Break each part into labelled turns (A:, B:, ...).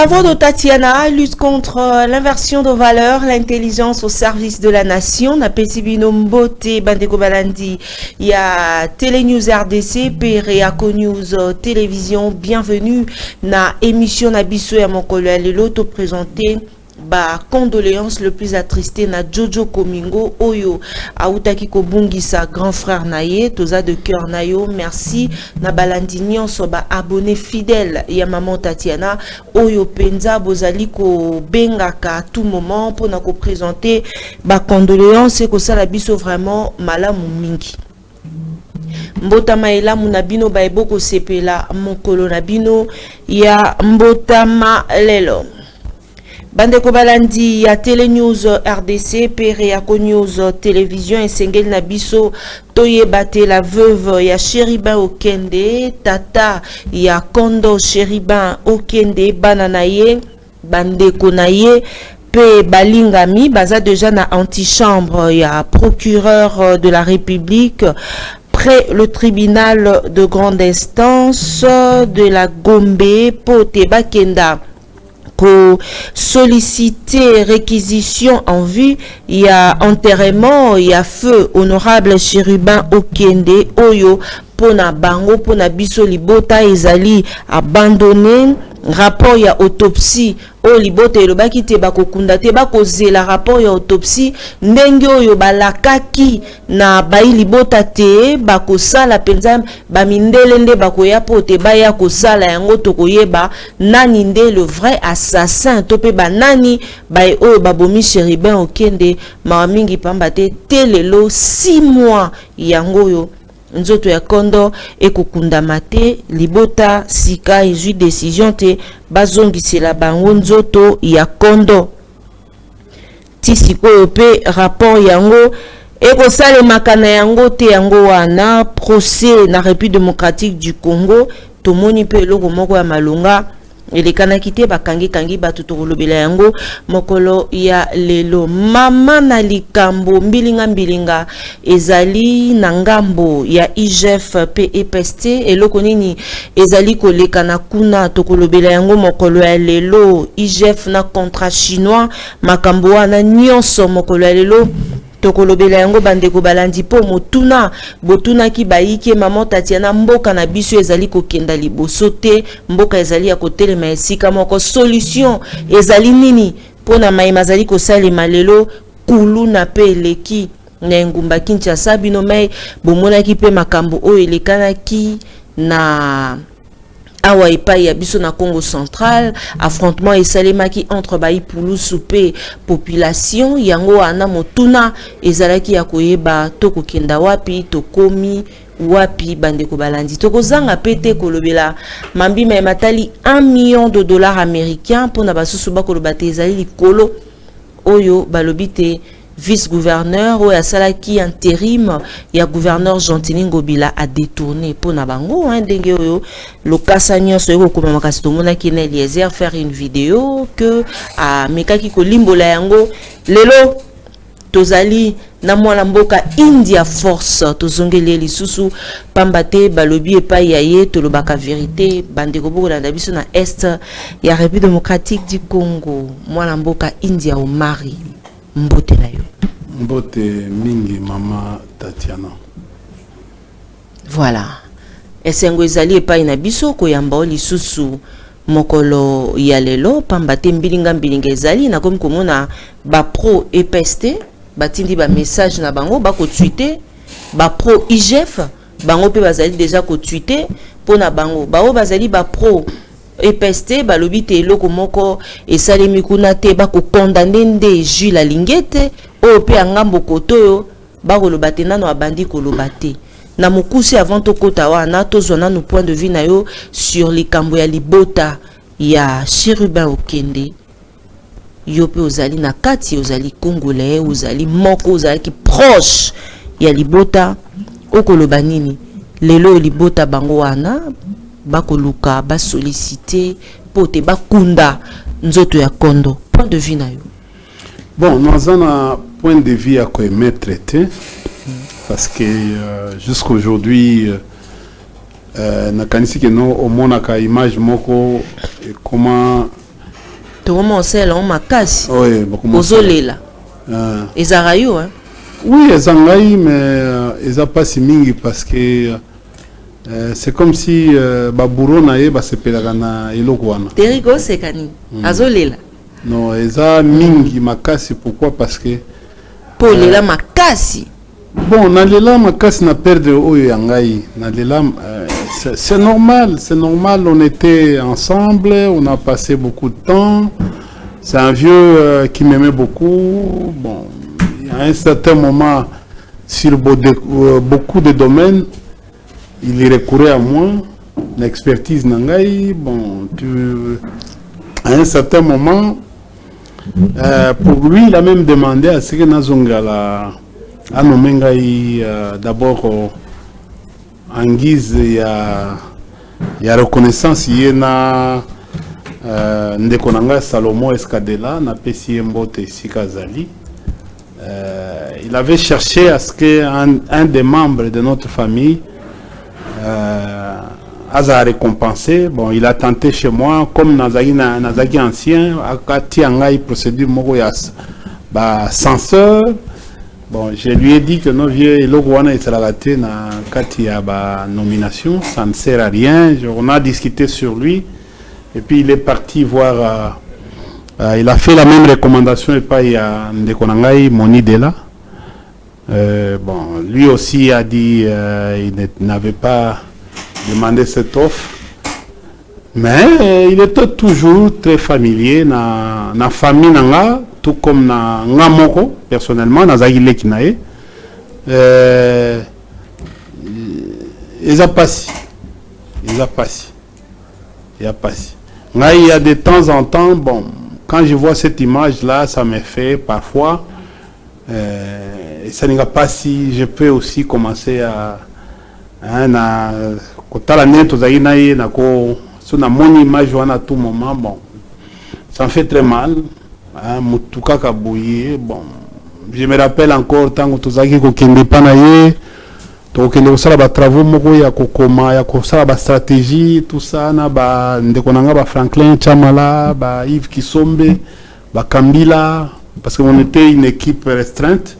A: Travaux de Tatiana, lutte contre l'inversion de valeurs, l'intelligence au service de la nation. Na Pesibino Mbote, Bandeko Balandi, il y a Télénews RDC, Pereaco News Télévision. Bienvenue na émission Nabiso et Mokolo Lelo, présenté. Ba condoléances le plus attristé na Jojo Komingo Oyo Aoutaki Kobungisa grand frère naye toza de cœur nayo merci na balandi nyonso ba abonné fidèle ya maman Tatiana Oyo penza bozali ko bengaka à tout moment pour na ko présenter ba condoléances et ko sala biso vraiment malamu mingi mbota maela munabino ba eboko sepela mokolo nabino ya mbota ma lelo. Bandeko Balandi, ya Télénews RDC, Pereaco News Télévision, et Sengel Nabiso, Toye Bate la veuve, ya Chéribin Okende, Tata, ya Kondo Chéribin Okende, Bananaye, Bandeko Naye, Pe Balingami, Baza déjà na antichambre, ya procureur de la République, près le tribunal de grande instance de la Gombe, Pote Bakenda. Pour solliciter réquisition en vue, il y a enterrement, il y a feu, honorable Chérubin Okende, Oyo, Pona Bango, Pona Biso Libota, Ezali, abandonné, rapport ya autopsie, o Libota, Elobaki te bako kunda te bako zela rapport ya autopsie, ndenge oyo balakaki na bayi Libota te, bako sala penza, bamindele nde bako ya pote baya ko sala yango toko yeba, nani nde le vrai assassin, tope ba nani, bayi oyo babomi Chérubin Okende, mawamingi pamba te, telelo 6 mois yango yo. Nzoto ya Kondo ekokunda mate Libota sika ezui décision te bazongisela bango nzoto ya Kondo tisiko pe rapport yango ekosale makana yango te yango wana procès na République démocratique du Congo tomoni pe eloko moko ya malonga elekana kite bakangi batu tokolobela yango mokolo ya lelo mama na likambo mbilinga ezali na ngambo ya IGF pe EPST eloko nini ezali kolekana kuna tokolobela yango mokolo ya lelo IGF na contrat chinois makambo wana nyonso mokolo ya lelo tokolobela yango bandeko balandi po motuna botuna ki bayike maman Tatiana mboka na biso ezali kokenda liboso te mboka ezali ya kotelema esika moko solution ezali nini pona mayema zali kosalema lelo kulu na pe eleki na ngumba Kinshasa bino mai bomonaki pe makambo oyo elekanaki na awa epai ya biso na Congo central affrontement esalemaki entre bayi pulu soupe population yango ana motuna ezalaki ya koyeba toko kenda wapi tokomi wapi bandeko balandi tokozanga pete kolobela mambima matali 1 million de dollars américains pona basusu bakoloba te ezali likolo oyo balobite vice-gouverneur ou asalaki intérim ya gouverneur Gentili Ngobila a détourné pour na bango ndenge oyo lokasa nyonso eko koma makasi tomona ki na Eliezer faire une vidéo que a mekaki ko limbola yango lelo tozali na mwana mboka India force tozongeli lisusu pambate balobi epai ya ye tolobaka vérité bandeko boko na biso na est ya République démocratique du Congo mwana mboka India au mari mbote na yo
B: mbote mingi mama Tatiana
A: voilà esengo ezali epai na biso koyamba lisusu mokolo ya lelo pambate mbilinga ezali na komi komona ba pro EPST batindi ba message na bango ba ko tweeter ba pro IGF bango pe bazali déjà ko tweeter pona bango bao bazali ba pro EPST balobi te eloko moko esalemi kuna te bako condamner nde Jules Alingete o pe ngambo kotoyo bakoloba te nano abandi koloba te na mokusi avant tokota wana tozona no point de vue na yo sur likambo ya libota ya Chérubin Okende yo pe ozali na kati ozali congolais ozali moko ozali ki proche ya libota okoloba nini lelo libota bango wana bakoluka ba solliciter pote bakunda nzoto ya Kondo point de vue na yo
B: bon nous avons point de vue à quoi mettre traité parce que jusqu'aujourd'hui na kanisi que non au monaka image moko comment
A: to mo sela on makasi
B: oui beaucoup
A: ozolela ezarayo hein
B: oui ezangai mais eza pasi mingi parce que c'est comme si baburo na ye basepelaka na eloko wana
A: Terrigo sekani azolela
B: non eza mingi makasi pourquoi parce que
A: polela makasi
B: bon nalela makasi na perdre oyo yangai nalela c'est normal on était ensemble on a passé beaucoup de temps c'est un vieux qui m'aimait beaucoup bon à un certain moment sur beaucoup de domaines il y recourait à moi l'expertise nangai bon à un certain moment pour lui il a même demandé à ce que nazongala à nomengai d'abord en guise il y a reconnaissance yena ndeko nanga Salomon Escadela na pesi mbote sikazali il avait cherché à ce que un des membres de notre famille a récompensé. Bon, il a tenté chez moi, comme Nazaki ancien, à Tiangai procédure Moroyas, censeur. Bon, je lui ai dit que nos vieux et l'Ogwana est raté na Katia nomination, ça ne sert à rien. On a discuté sur lui et puis il est parti voir. Il a fait la même recommandation et pas il y a Ndekonangai Moni Dela. Bon, lui aussi a dit il n'avait pas demandé cette offre, mais il était toujours très familier na famille nanga, tout comme na ngamoko personnellement na zagile kinae. Ils a passé. Il y a de temps en temps, bon, quand je vois cette image là, ça me fait parfois. Ça n'est pas si je peux aussi commencer à kotala neto zaina ye na ko so na moni image wana tout moment bon ça me fait très mal mutuka kabuye bon je me rappelle encore tango tozaki ko kende pana ye to kende ko sala ba travaux moko ya kokoma ya ko sala ba stratégie tout ça na ba ndeko nanga ba Franklin Chamala ba Yves Kisombe ba Kambila parce qu'on était une équipe restreinte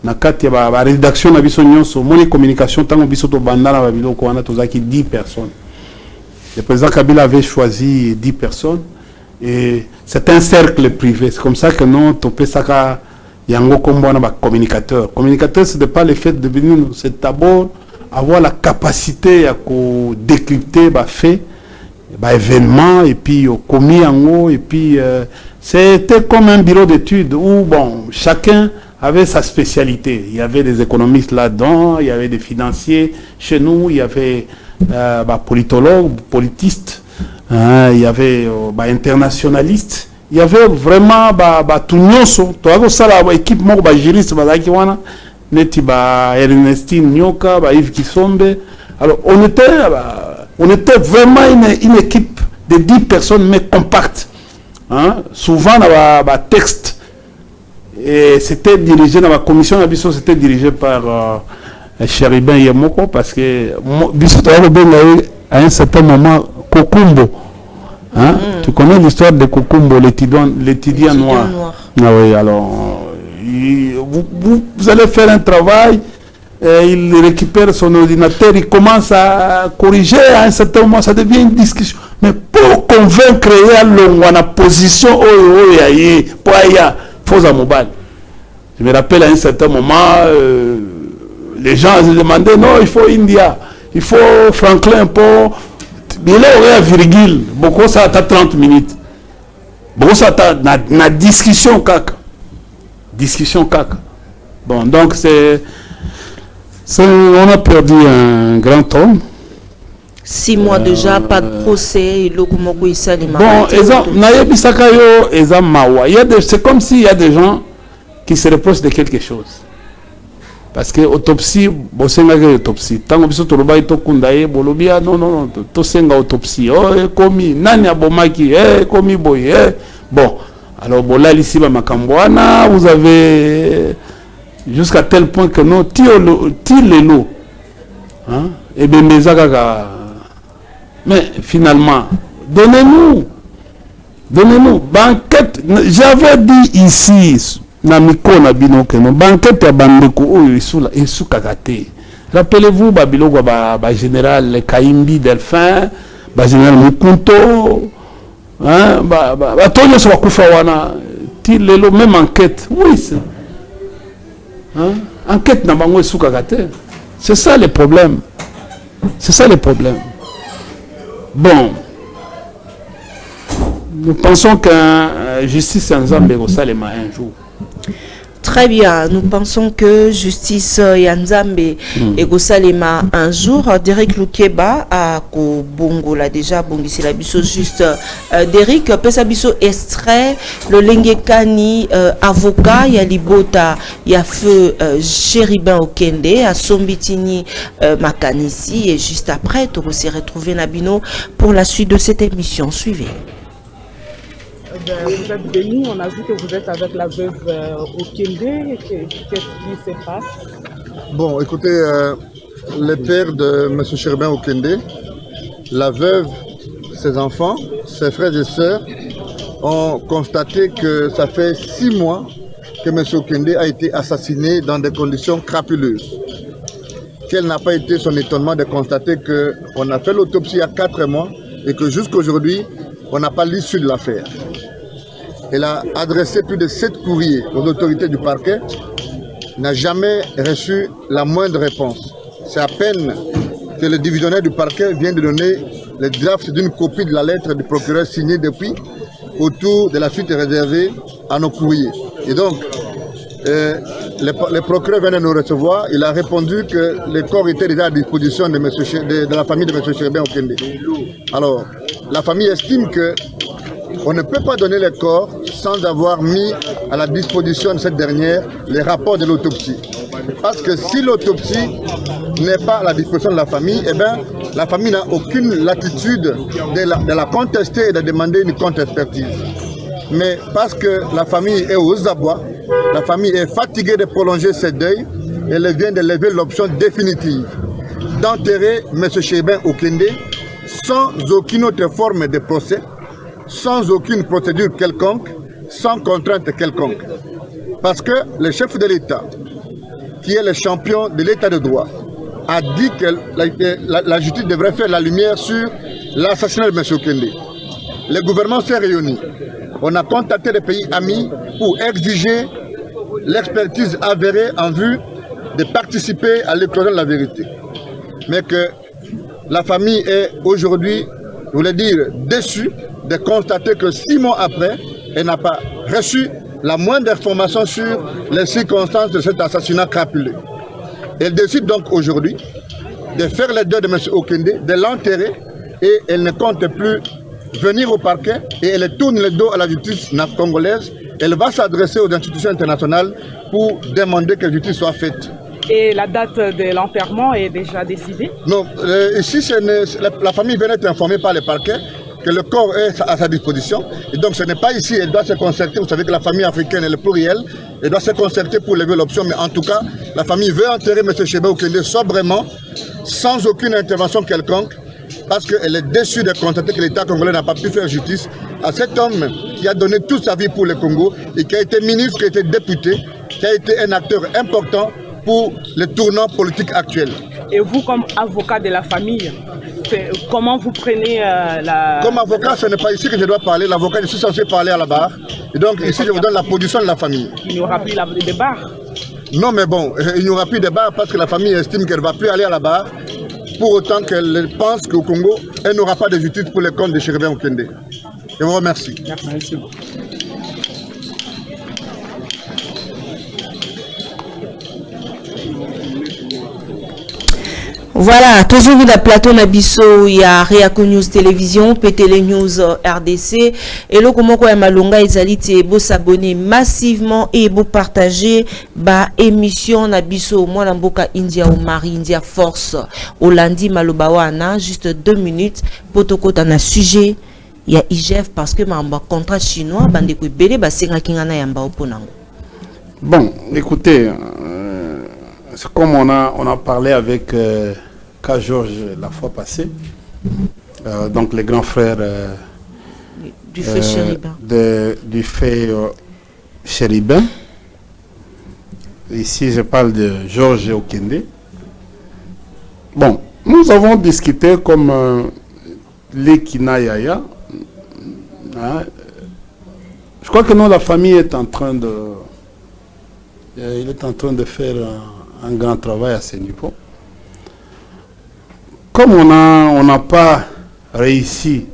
B: na kati ba rédaction na biso nyonso moni communication tango biso to bandana ba biloko wana tozaki 10 personnes. Le président Kabila avait choisi 10 personnes et c'est un cercle privé. C'est comme ça que non topé saka yango kombo na ba communicateur. Communicateur c'est pas le fait de venir, c'est d'abord avoir la capacité à décrypter ba fait ba événement et puis commis yango et puis c'était comme un bureau d'études où bon chacun avait sa spécialité. Il y avait des économistes là-dedans, il y avait des financiers chez nous, il y avait politologues, politistes, il y avait internationalistes, il y avait vraiment tout nyonso. Tu as ça la équipe moko ba juriste ba zaki wana neti ba Ernestine Nyoka, ba Yves Kisombe. Alors on était vraiment une équipe de 10 personnes mais compacte. Souvent dans ba texte. Et c'était dirigé dans la commission d'Abisso, c'était dirigé par Cheribin Yemoko parce que à un certain moment Kokumbo. Tu connais l'histoire de Kokumbo, l'étudiant noir. Ah oui, alors vous allez faire un travail, il récupère son ordinateur, il commence à corriger, à un certain moment ça devient une discussion. Mais pour convaincre la position, pour faux à mobile. Je me rappelle à un certain moment, les gens se demandaient non, il faut India, il faut Franklin pour. Il aurait à virgule, beaucoup ça a 30 minutes. Beaucoup ça a na discussion caca. Discussion caca. Bon, donc on a perdu un grand homme.
A: 6 mois déjà, pas de procès, bon,
B: c'est comme s'il y a des gens qui se reprochent de quelque chose. Parce que l'autopsie, autopsie. Tant que vous avez une bolobia, non, autopsie. Oh, commis, nani abomaki, commis boy, bon. Alors, là, ici, Makambouana, vous avez jusqu'à tel point que non, tire les lots. Et bien, mais finalement, donnez-nous Donnez-nous. Banquette, j'avais dit ici, Namiko Nabino, que banquette à Bandeko, et sous Kakate. Rappelez-vous, Babiloko, général Kaimbi Delphin, général Mukunto, Tonyo Swakufawana, même enquête. Oui, c'est. Enquête n'a pas sous Kakate. C'est ça le problème. C'est ça le problème. Bon. Nous pensons que justice en Zambie au Salema un jour.
A: Très bien, nous pensons que justice Yanzambe et Gosalema un jour. Derek Lukeba a Bongo là déjà bongisi la biso juste Derek Pesabiso extrait le Lengekani avocat ya Libota ya feu Chéribin Okende à Sombitini Makanisi et juste après tu vas se retrouver Nabino pour la suite de cette émission. Suivez.
C: Vous êtes venu, on a vu que vous êtes avec la veuve Okende. Qu'est-ce qui se passe?
D: Bon, écoutez, le père de M. Chéribin Okende, la veuve, ses enfants, ses frères et sœurs ont constaté que ça fait 6 mois que M. Okende a été assassiné dans des conditions crapuleuses. Quel n'a pas été son étonnement de constater qu'on a fait l'autopsie il y a 4 mois et que jusqu'à aujourd'hui, on n'a pas l'issue de l'affaire. Elle a adressé plus de 7 courriers aux autorités du parquet, n'a jamais reçu la moindre réponse. C'est à peine que le divisionnaire du parquet vient de donner le draft d'une copie de la lettre du procureur signée depuis autour de la suite réservée à nos courriers. Et donc, le procureur vient de nous recevoir, il a répondu que le corps était déjà à disposition de la famille de M. Chéribin Okende. Alors, la famille estime que on ne peut pas donner le corps sans avoir mis à la disposition de cette dernière les rapports de l'autopsie. Parce que si l'autopsie n'est pas à la disposition de la famille, eh bien, la famille n'a aucune latitude de la contester et de demander une contre-expertise. Mais parce que la famille est aux abois, la famille est fatiguée de prolonger ses deuils, elle vient de lever l'option définitive d'enterrer M. Chéribin Okende sans aucune autre forme de procès, sans aucune procédure quelconque, sans contrainte quelconque. Parce que le chef de l'État, qui est le champion de l'État de droit, a dit que la justice devrait faire la lumière sur l'assassinat de M. Okende. Le gouvernement s'est réuni. On a contacté les pays amis pour exiger l'expertise avérée en vue de participer à l'éclosion de la vérité. Mais que la famille est aujourd'hui, je voulais dire, déçue de constater que 6 mois après, elle n'a pas reçu la moindre information sur les circonstances de cet assassinat crapuleux. Elle décide donc aujourd'hui de faire le deuil de M. Okende, de l'enterrer, et elle ne compte plus venir au parquet, et elle tourne le dos à la justice congolaise. Elle va s'adresser aux institutions internationales pour demander que la justice soit faite.
C: Et la date de l'enterrement est déjà décidée? Non,
D: ici la famille vient d'être informée par le parquet que le corps est à sa disposition. Et donc ce n'est pas ici, elle doit se concerter. Vous savez que la famille africaine est le pluriel. Elle doit se concerter pour lever l'option. Mais en tout cas, la famille veut enterrer M. Chéribin Okende sobrement, sans aucune intervention quelconque, parce qu'elle est déçue de constater que l'État congolais n'a pas pu faire justice à cet homme qui a donné toute sa vie pour le Congo et qui a été ministre, qui a été député, qui a été un acteur important pour le tournant politique actuel.
C: Et vous, comme avocat de la famille, comment vous prenez la...
D: Comme avocat, ce n'est pas ici que je dois parler. L'avocat, je suis censé parler à la barre. Et donc ici, je vous donne la position de la famille.
C: Il n'y aura plus de barre?
D: Non, mais bon, il n'y aura plus de barre parce que la famille estime qu'elle ne va plus aller à la barre. Pour autant qu'elle pense qu'au Congo, elle n'aura pas de justice pour les comptes de Chéribin Okende. Je vous remercie.
C: Merci.
A: Voilà, toujours le plateau Nabiso, il y a Réaco News Télévision, PTL News RDC, et là comment quoi malonga ezalite beau s'abonner massivement et beau partager ba émission Nabiso moi namboka India ou Marie India Force au lundi malobawana juste 2 minutes pour to kota na sujet il y a IGF parce que mamba contrat chinois bande ko belé ba senga kingana yamba oponango.
B: Bon, écoutez, c'est comme on a parlé avec K. Georges la fois passée, donc les grands frères
A: Du fait chérubin.
B: Du fait chérubin. Ici, je parle de Georges Okende. Bon, nous avons discuté comme l'Ekina Yaya. Hein, je crois que non, la famille est en train de... il est en train de faire un grand travail à ce niveau. Comme on n'a pas réussi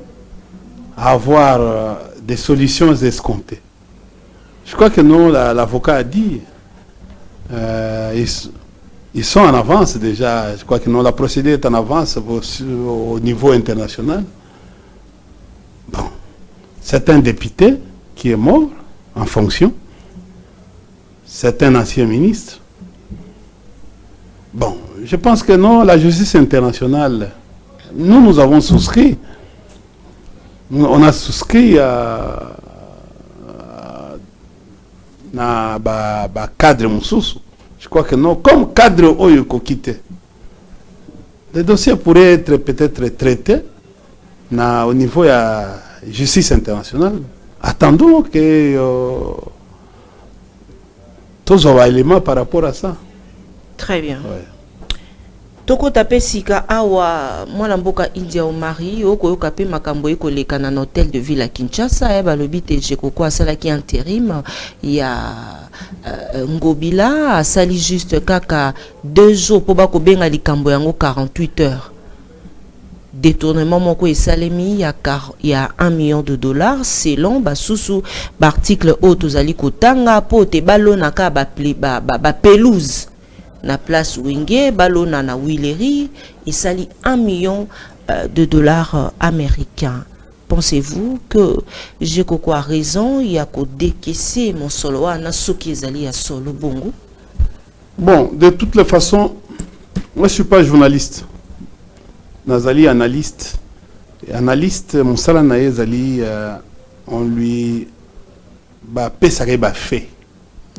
B: à avoir des solutions escomptées, je crois que non, l'avocat a dit, ils sont en avance déjà. Je crois que non, la procédure est en avance au niveau international. Bon, c'est un député qui est mort en fonction. C'est un ancien ministre. Bon, je pense que non, la justice internationale, nous avons souscrit. On a souscrit à cadre Moussoussou. Je crois que non, comme cadre Oyoko quitté. Les dossiers pourraient être peut-être traités au niveau de la justice internationale. Attendons que tous les éléments par rapport à ça.
A: Très bien.
B: Ouais.
A: Toko tapé sika awa mwana mboka India au mari oko yokape makambo eko leka na hôtel de ville à Kinshasa e balobi te Jekoko asala ki intérim ya Ngobila asali juste kaka 2 jours po bako benga likambo yango 48 heures. Détournement moko esalemi ya $1 million selon basusu article otozali kotanga po te balona ka ba pelouse na place Wenge balona na Willery esali $1 million américains. Pensez-vous que Jekoko a raison il y a ko décaisser mon solo wana soki ezali ya solo bongo?
B: Bon, de toutes les façons, moi je suis pas journaliste. Nazali analyste. Analyste, mon salanaï Zali, on lui fait.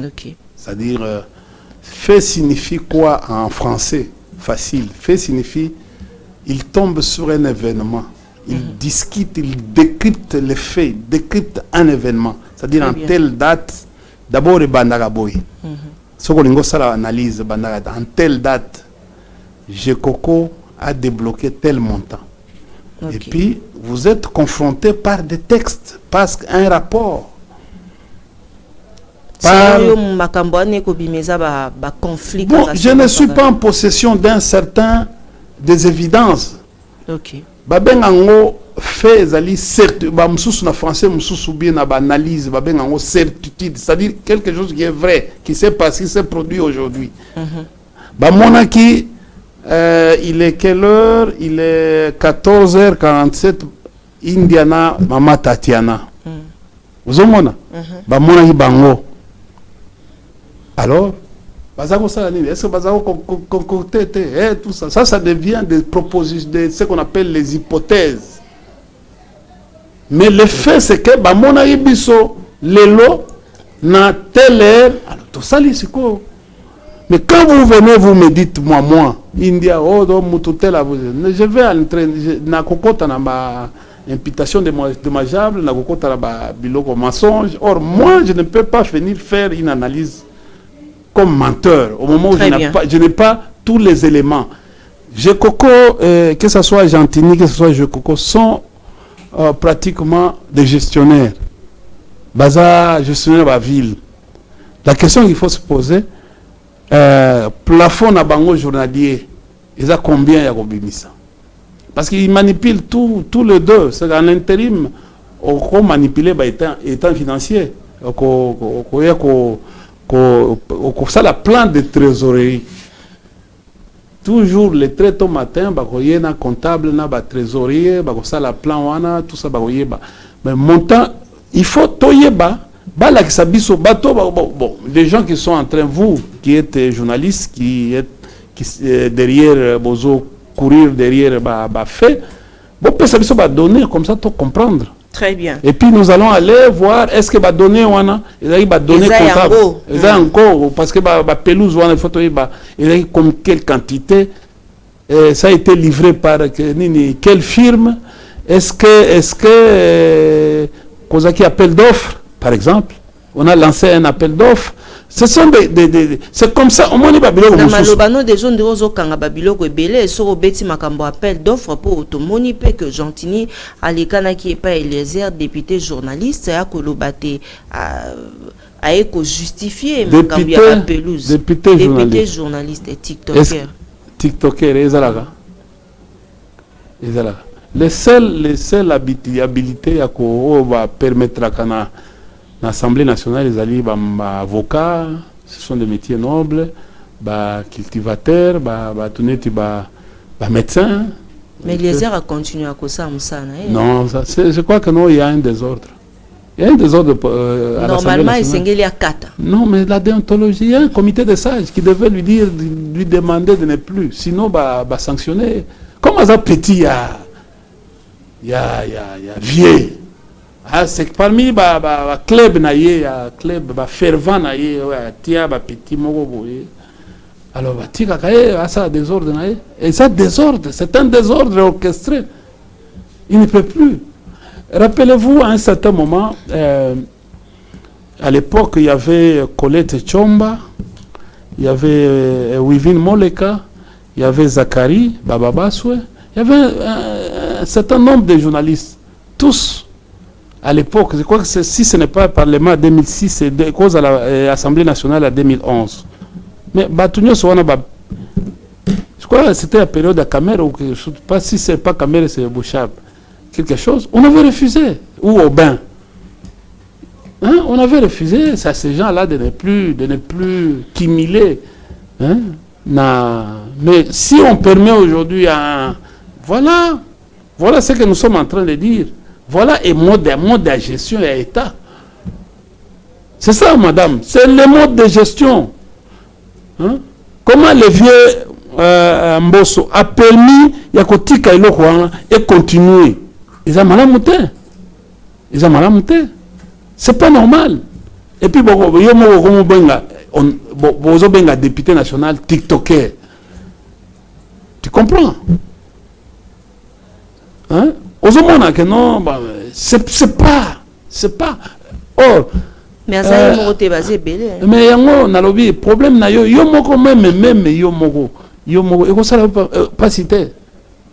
A: Ok.
B: C'est-à-dire, fait signifie quoi en français? Facile. Fait signifie, il tombe sur un événement. Il discute, il décrypte les faits, décrypte un événement. C'est-à-dire en telle date, d'abord le bandagaboy. Ce qu'on analyse, en telle date, Jekoko a débloqué tel montant. Okay. Et puis, vous êtes confronté par des textes, parce qu'un rapport. Par... Bon, je ne suis pas en possession des évidences.
A: Ok.
B: Babengango fait zali certitude, ba msusu na français msusu bien na analyse, babengango certitude, c'est-à-dire quelque chose qui est vrai, qui s'est passé, qui s'est produit aujourd'hui. Ba monaki il est quelle heure? Il est 14h47 Indiana Mama Tatiana. Vous avez ba monaki bango. Alors est-ce que concocter tout ça? Ça devient des propositions, ce qu'on appelle les hypothèses. Mais le fait, c'est que Bamona Ibiso, Lelo, na telle heure, alors tout ça, c'est quoi? Mais quand vous venez, vous me dites, moi, India, je vais entraîner, na kokota na ma imputation dommageable, na kokota na ba biloko mensonge. Or, moi, je ne peux pas venir faire une analyse comme menteur, au moment où je n'ai pas tous les éléments. Jekoko, que ce soit Gentini, que ce soit Jekoko, sont pratiquement des gestionnaires. Baza, gestionnaire de la ville. La question qu'il faut se poser, plafond à bango journalier, ils ont combien à Robimisa? Parce qu'ils manipulent tous les deux. C'est qu'en intérim, on manipule état financier. Ça la plan de trésorerie. Toujours les traits au matin, il y a un comptable, un trésorier, ça la plan, tout ça. Mais montant, il faut toyeba. Bon, les gens qui sont en train, vous qui êtes journaliste, qui êtes derrière, courir derrière, fait, bon, peut ça donner comme ça, pour comprendre.
A: Très bien.
B: Et puis nous allons aller voir est-ce que va donner wana il va donner comptable ils ont encore parce que ba pelouse wana photo il comme quelle quantité ça a été livré par quelle firme est-ce que Kozaki appel d'offres, par exemple. On a lancé un appel d'offres. Ce sont c'est comme ça. Au moins, les Babylone.
A: Dans Malobano, des gens de Rosokanga Babylone et Belé, sur Betty Makambo appel d'offres pour Automoni, que Gentini, Alikana qui est pas Eliezer, député journaliste, à Kolobate, à justifier député journaliste et TikToker.
B: TikToker, les seules habilités à va permettre à l'Assemblée nationale, les alliés, avocats, ce sont des métiers nobles, cultivateurs, médecins.
A: Mais Eliezer a continué à causer ça.
B: Non, je crois que non, il y a un désordre. Il y a un désordre à
A: normalement, il y a 4.
B: Non, mais la déontologie, il y a un comité de sages qui devait lui demander de ne plus. Sinon, sanctionner. Comme ça, petit, il y a vieux. C'est parmi les clubs, il y a club fervent, il y a petit mogo. Alors, ça désordre. Et ça, désordre, c'est un désordre orchestré. Il ne peut plus. Rappelez-vous, à un certain moment, à l'époque, il y avait Colette Tchomba, il y avait Wivin Moleka, il y avait Zachary Bababaswe, il y avait un certain nombre de journalistes, tous à l'époque. Je crois que si ce n'est pas le Parlement 2006, c'est à cause de l'Assemblée nationale en 2011. Mais Batunyo Sowana, je crois que c'était la période de Caméra, ou je ne sais pas si ce n'est pas Caméra, c'est Bouchard. Quelque chose, on avait refusé, ou au bain. Hein? On avait refusé à ces gens-là de ne plus cumuler. Hein? Mais si on permet aujourd'hui à... Voilà ce que nous sommes en train de dire. Voilà un mode de gestion et État. C'est ça, madame. C'est le mode de gestion. Hein? Comment le vieux Mbosso a permis Yakotika et continuer. Ils ont mal monté. C'est pas normal. Et puis, benga député national TikToker. Tu comprends? Hein? Que non, c'est pas. Or,
A: mais ça est basé belé.
B: Mais yango nalobi problème na yo moko même yo moko et ça pas cité.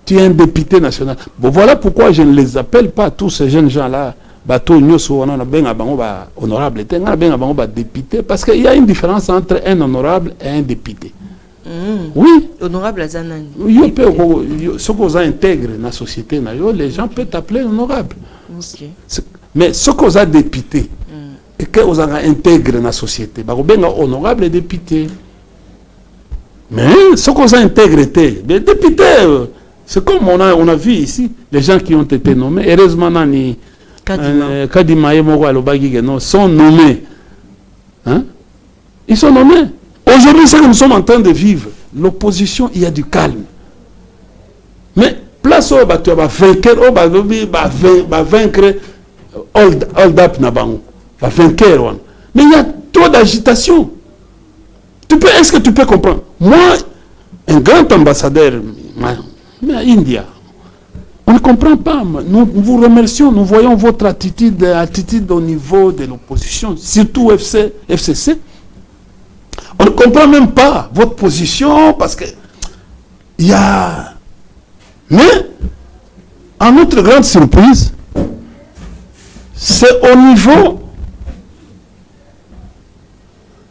B: Tu es un député national. Bon, voilà pourquoi je ne les appelle pas tous ces jeunes gens-là. Honorable, député, parce qu'il y a une différence entre un honorable et un député. Oui.
A: Honorable Zanani.
B: Ce qu'on intègre dans la société, les gens peuvent t'appeler honorable.
A: Okay.
B: Mais ce qu'on a député, et qu'on intègre dans la société, honorable et député. Mais ce qu'on a intégrité, les députés. C'est comme on a vu ici, les gens qui ont été nommés, heureusement, Kadima et Moro sont nommés. Hein? Ils sont nommés. Aujourd'hui, c'est que nous sommes en train de vivre. L'opposition, il y a du calme. Mais place où tu vas vaincre, hold up Nabango. Mais il y a trop d'agitation. Est-ce que tu peux comprendre? Moi, un grand ambassadeur, mais à India, on ne comprend pas. Nous vous remercions, nous voyons votre attitude au niveau de l'opposition, surtout FCC. On ne comprend même pas votre position parce que il y a... Mais, à notre grande surprise, c'est au niveau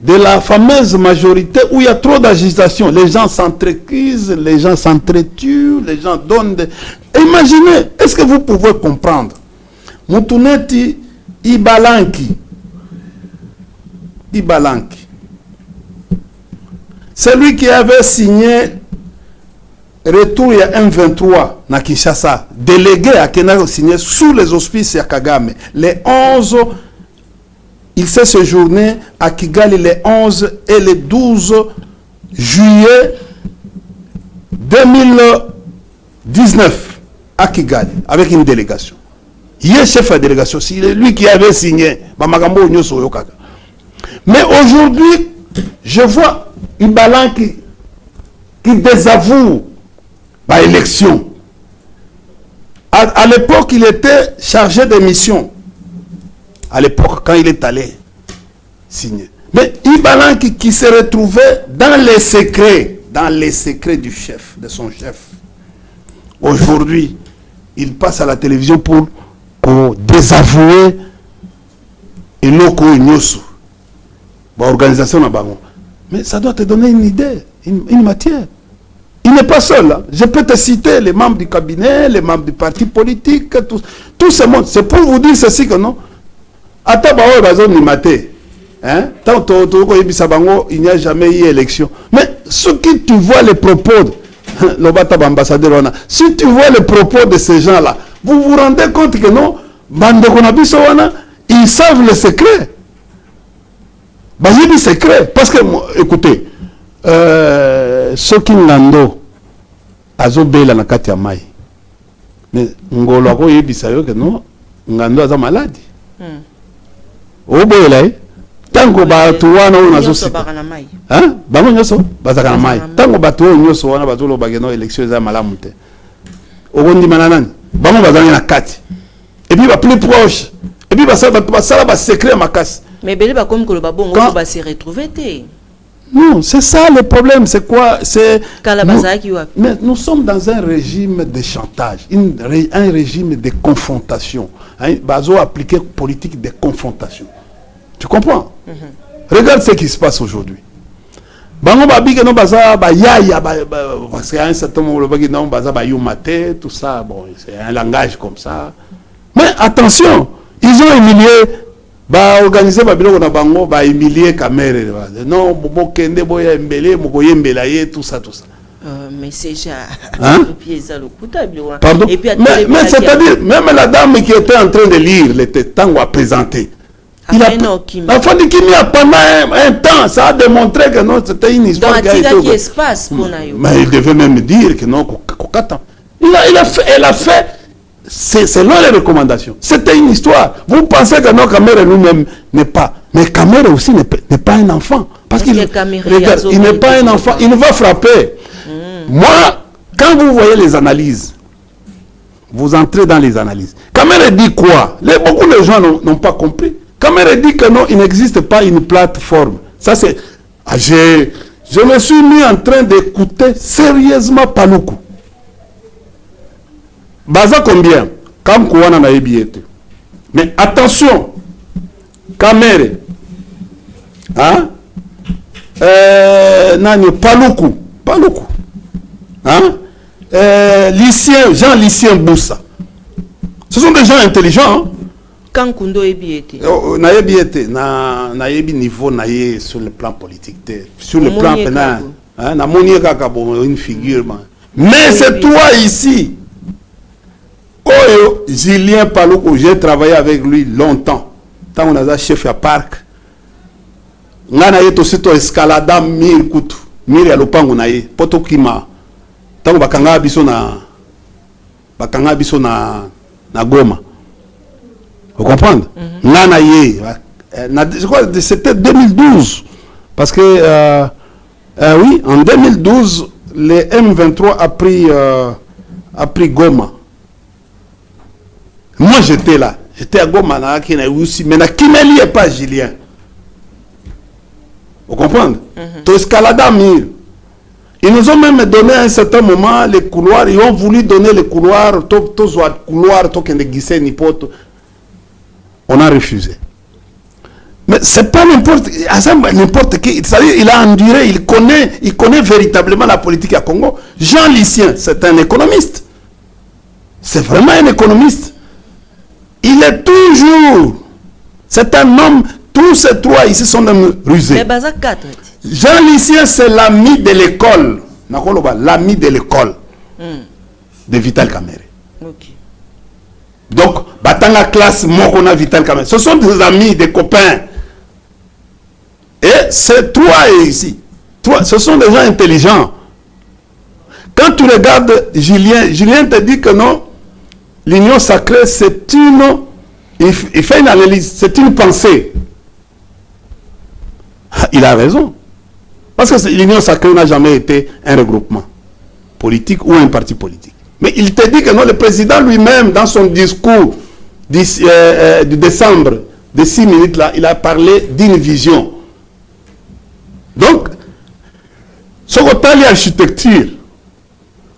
B: de la fameuse majorité où il y a trop d'agitation. Les gens s'entrecuisent, les gens s'entretuent, les gens donnent des... Imaginez, est-ce que vous pouvez comprendre? Moutouneti Ibalanki. Celui qui avait signé retour il y a 1-23 na Kinshasa, délégué à Kenako signé sous les auspices de Kagame. Les 11, il s'est séjourné à Kigali les 11 et les 12 juillet 2019 à Kigali avec une délégation. Il est chef de délégation, c'est lui qui avait signé. Mais aujourd'hui, je vois Ibalan qui désavoue l'élection. À l'époque, il était chargé de mission. à l'époque quand il est allé signer. Mais Ibalan qui se retrouvait dans les secrets du chef, de son chef. Aujourd'hui, il passe à la télévision pour désavouer et l'Oko-Nyosu, l'organisation na bango. Mais ça doit te donner une idée, une matière. Il n'est pas seul. Hein. Je peux te citer les membres du cabinet, les membres du parti politique, tout ce monde. C'est pour vous dire ceci que non. Hein? Il n'y a jamais eu élection. Mais ce que tu vois les propos, si tu vois les propos de ces gens-là, vous vous rendez compte que non, ils savent le secret. Il secret. Parce que, écoutez, ceux qui n'ont azobela na kati ya mai. Mais ngolo ako yebisa yo que non, ngando aza malade. Oboela tango batu wana unazo sita. Hein? Bango nyoso bazaka na mai. Tango batu nyoso wana bazolo bageno élection za malamu te. Ogondi mananani. Bango bazanga na kati. Et puis ba plus proche. Et puis ba sala ba secret makasi.
A: Mais belé ba comme ko ba bongo ba se retrouver té.
B: Non, c'est ça le problème. C'est quoi? C'est
A: mais
B: nous sommes dans un régime de chantage, un régime de confrontation. Bazo appliqué politique de confrontation. Tu comprends? Regarde ce qui se passe aujourd'hui. Bango babi que non baza ba ya parce qu'à un certain moment le bagi non baza ba yumate tout ça, bon c'est un langage comme ça. Mais attention, ils ont humilié. Organiser babilo na bango ba humilier Kamere non bobo kende boya embele moko yembela tout ça
A: mais c'est déjà
B: pardon. Et puis mais c'est-à-dire même la dame qui était en train de lire le tango a présenté il a fallu qu'il y a pendant un temps ça a démontré que non c'était une histoire
A: qui espace
B: mais il devait même dire que non elle a fait c'est selon les recommandations. C'était une histoire. Vous pensez que non, Kamere nous-mêmes n'est pas. Mais Kamere aussi n'est pas un enfant. Parce qu'il il n'est pas un enfant. Il va frapper. Moi, quand vous voyez les analyses, vous entrez dans les analyses. Kamere dit quoi? Beaucoup de gens n'ont pas compris. Kamere dit que non, il n'existe pas une plateforme. Ça c'est... Je me suis mis en train d'écouter sérieusement Paluku. Baza combien? Comme Kouana na ebiete. Mais attention, Kamere, hein? Nani Paluku, hein? Jean-Lucien Boussa. Ce sont des gens intelligents. Hein?
A: Quand Kundo ebiete.
B: Na ebiete, na ebi niveau na ye sur le plan politique, sur le plan pénal. Hein? Na monier kaka une figure. Mais c'est toi ici. Oh, Julien Paluku, j'ai travaillé avec lui longtemps. Tant on a chef à parc. On a été aussi escalada mille coups. Mille à l'opango naïe. Poto kima. Tant on bakanga biso na Goma. Vous comprenez? Je crois que c'était 2012. Parce que oui, en 2012, le M23 a pris Goma. Moi j'étais là, j'étais à Goma, mais qui ne liait pas Julien. Vous comprenez? Ils nous ont même donné à un certain moment les couloirs, ils ont voulu donner les couloirs, on a refusé. Mais c'est pas n'importe qui, c'est-à-dire il a enduré, il connaît véritablement la politique à Congo. Jean Lucien, c'est un économiste. C'est vraiment un économiste. Il est toujours. C'est un homme. Tous ces trois ici sont rusés. Jean Lucien, c'est l'ami de l'école. L'ami de l'école de Vital Kamere.
A: Okay.
B: Donc, dans la classe, Mokona Vital Kamere. Ce sont des amis, des copains. Et c'est toi ici. Toi, ce sont des gens intelligents. Quand tu regardes Julien te dit que non. L'union sacrée, c'est une... Il fait une analyse, c'est une pensée. Il a raison. Parce que l'union sacrée n'a jamais été un regroupement politique ou un parti politique. Mais il te dit que non, le président lui-même, dans son discours du décembre de 6 minutes là, il a parlé d'une vision. Donc, ce côté l'architecture,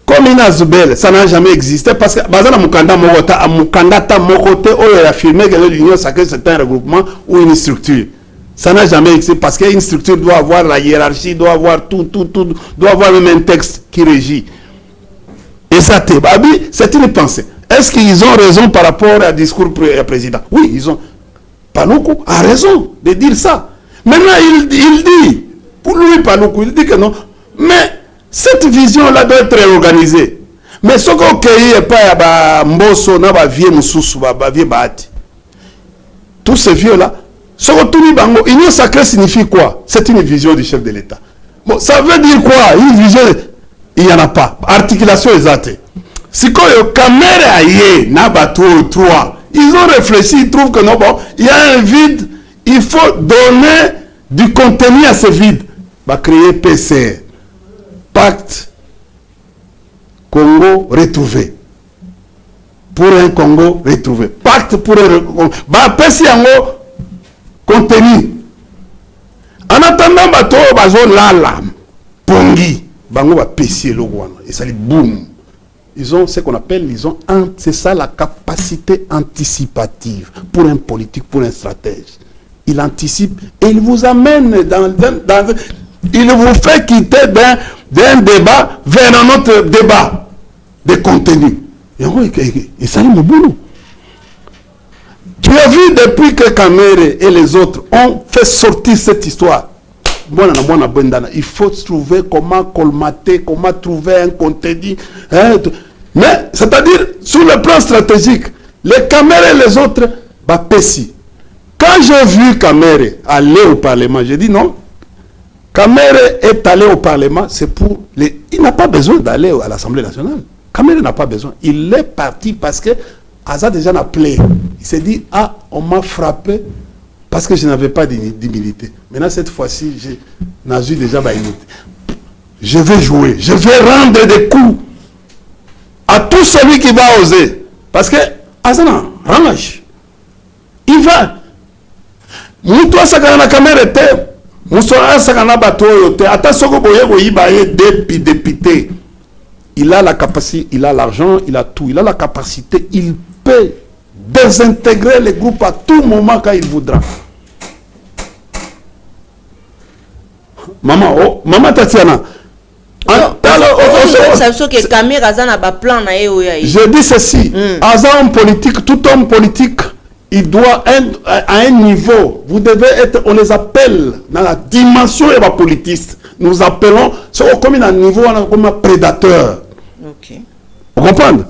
B: comme une Azubel, ça n'a jamais existé parce que Bazana Mukanda Mogota, Mukanda Ta Mokote, il a affirmé que l'Union sacrée c'est un regroupement ou une structure. Ça n'a jamais existé parce qu'une structure doit avoir la hiérarchie, doit avoir tout, doit avoir le même texte qui régit. Et ça, c'est une pensée. Est-ce qu'ils ont raison par rapport au discours président? Oui, ils ont. Paloukou a raison de dire ça. Maintenant, il dit, pour lui, Paloukou, il dit que non. Mais cette vision-là doit être réorganisée. Mais ce qu'on n'est pas Mbosso, n'a pas vieux Moussoussou, vieux Bahati. Tous ces vieux-là, ce qu'on tourne bango, union sacrée signifie quoi? C'est une vision du chef de l'État. Bon, ça veut dire quoi? Une vision, il n'y en a pas. Articulation exacte. Si quand il y a caméra aïe, n'a pas trois. Ils ont réfléchi, ils trouvent que non, bon, il y a un vide, il faut donner du contenu à ce vide. Va créer PCR. Pacte Congo retrouvé. Pour un Congo retrouvé. Pacte pour un Congo. Va passer en contenu. En attendant, bateau, bazo lala, pongi, bango va passer le guano. Et ça dit boum. Ils ont ce qu'on appelle, c'est ça la capacité anticipative pour un politique, pour un stratège. Il anticipe et il vous amène il vous fait quitter d'un débat vers un autre débat de contenu. Et ça est mon boulot. Tu as vu depuis que Kamere et les autres ont fait sortir cette histoire. Il faut trouver comment colmater, comment trouver un contenu. Mais, c'est-à-dire, sur le plan stratégique, les Kamere et les autres, bah, pessi. Quand j'ai vu Kamere aller au Parlement, j'ai dit non. Kamere est allé au Parlement, c'est pour les... Il n'a pas besoin d'aller à l'Assemblée nationale. Kamere n'a pas besoin. Il est parti parce que Azad déjà n'a appelé. Il s'est dit, ah, on m'a frappé parce que je n'avais pas d'immunité. Maintenant, cette fois-ci, j'ai déjà ma immunité. Je vais jouer. Je vais rendre des coups à tout celui qui va oser. Parce que Azana, range. Il va. Moutoua sakana Kamere était. Moussoura sakana batoyo te. Ata soko boye goyibaye député. Il a la capacité, il a l'argent, il a tout. Il a la capacité, il peut désintégrer les groupes à tout moment quand il voudra. Maman Tatiana. Je dis ceci. À un politique, tout homme politique, il doit être à un niveau. Vous devez être, on les appelle dans la dimension de la politique. Nous appelons, c'est comme un niveau, comme un prédateur.
A: Ok.
B: Vous comprenez?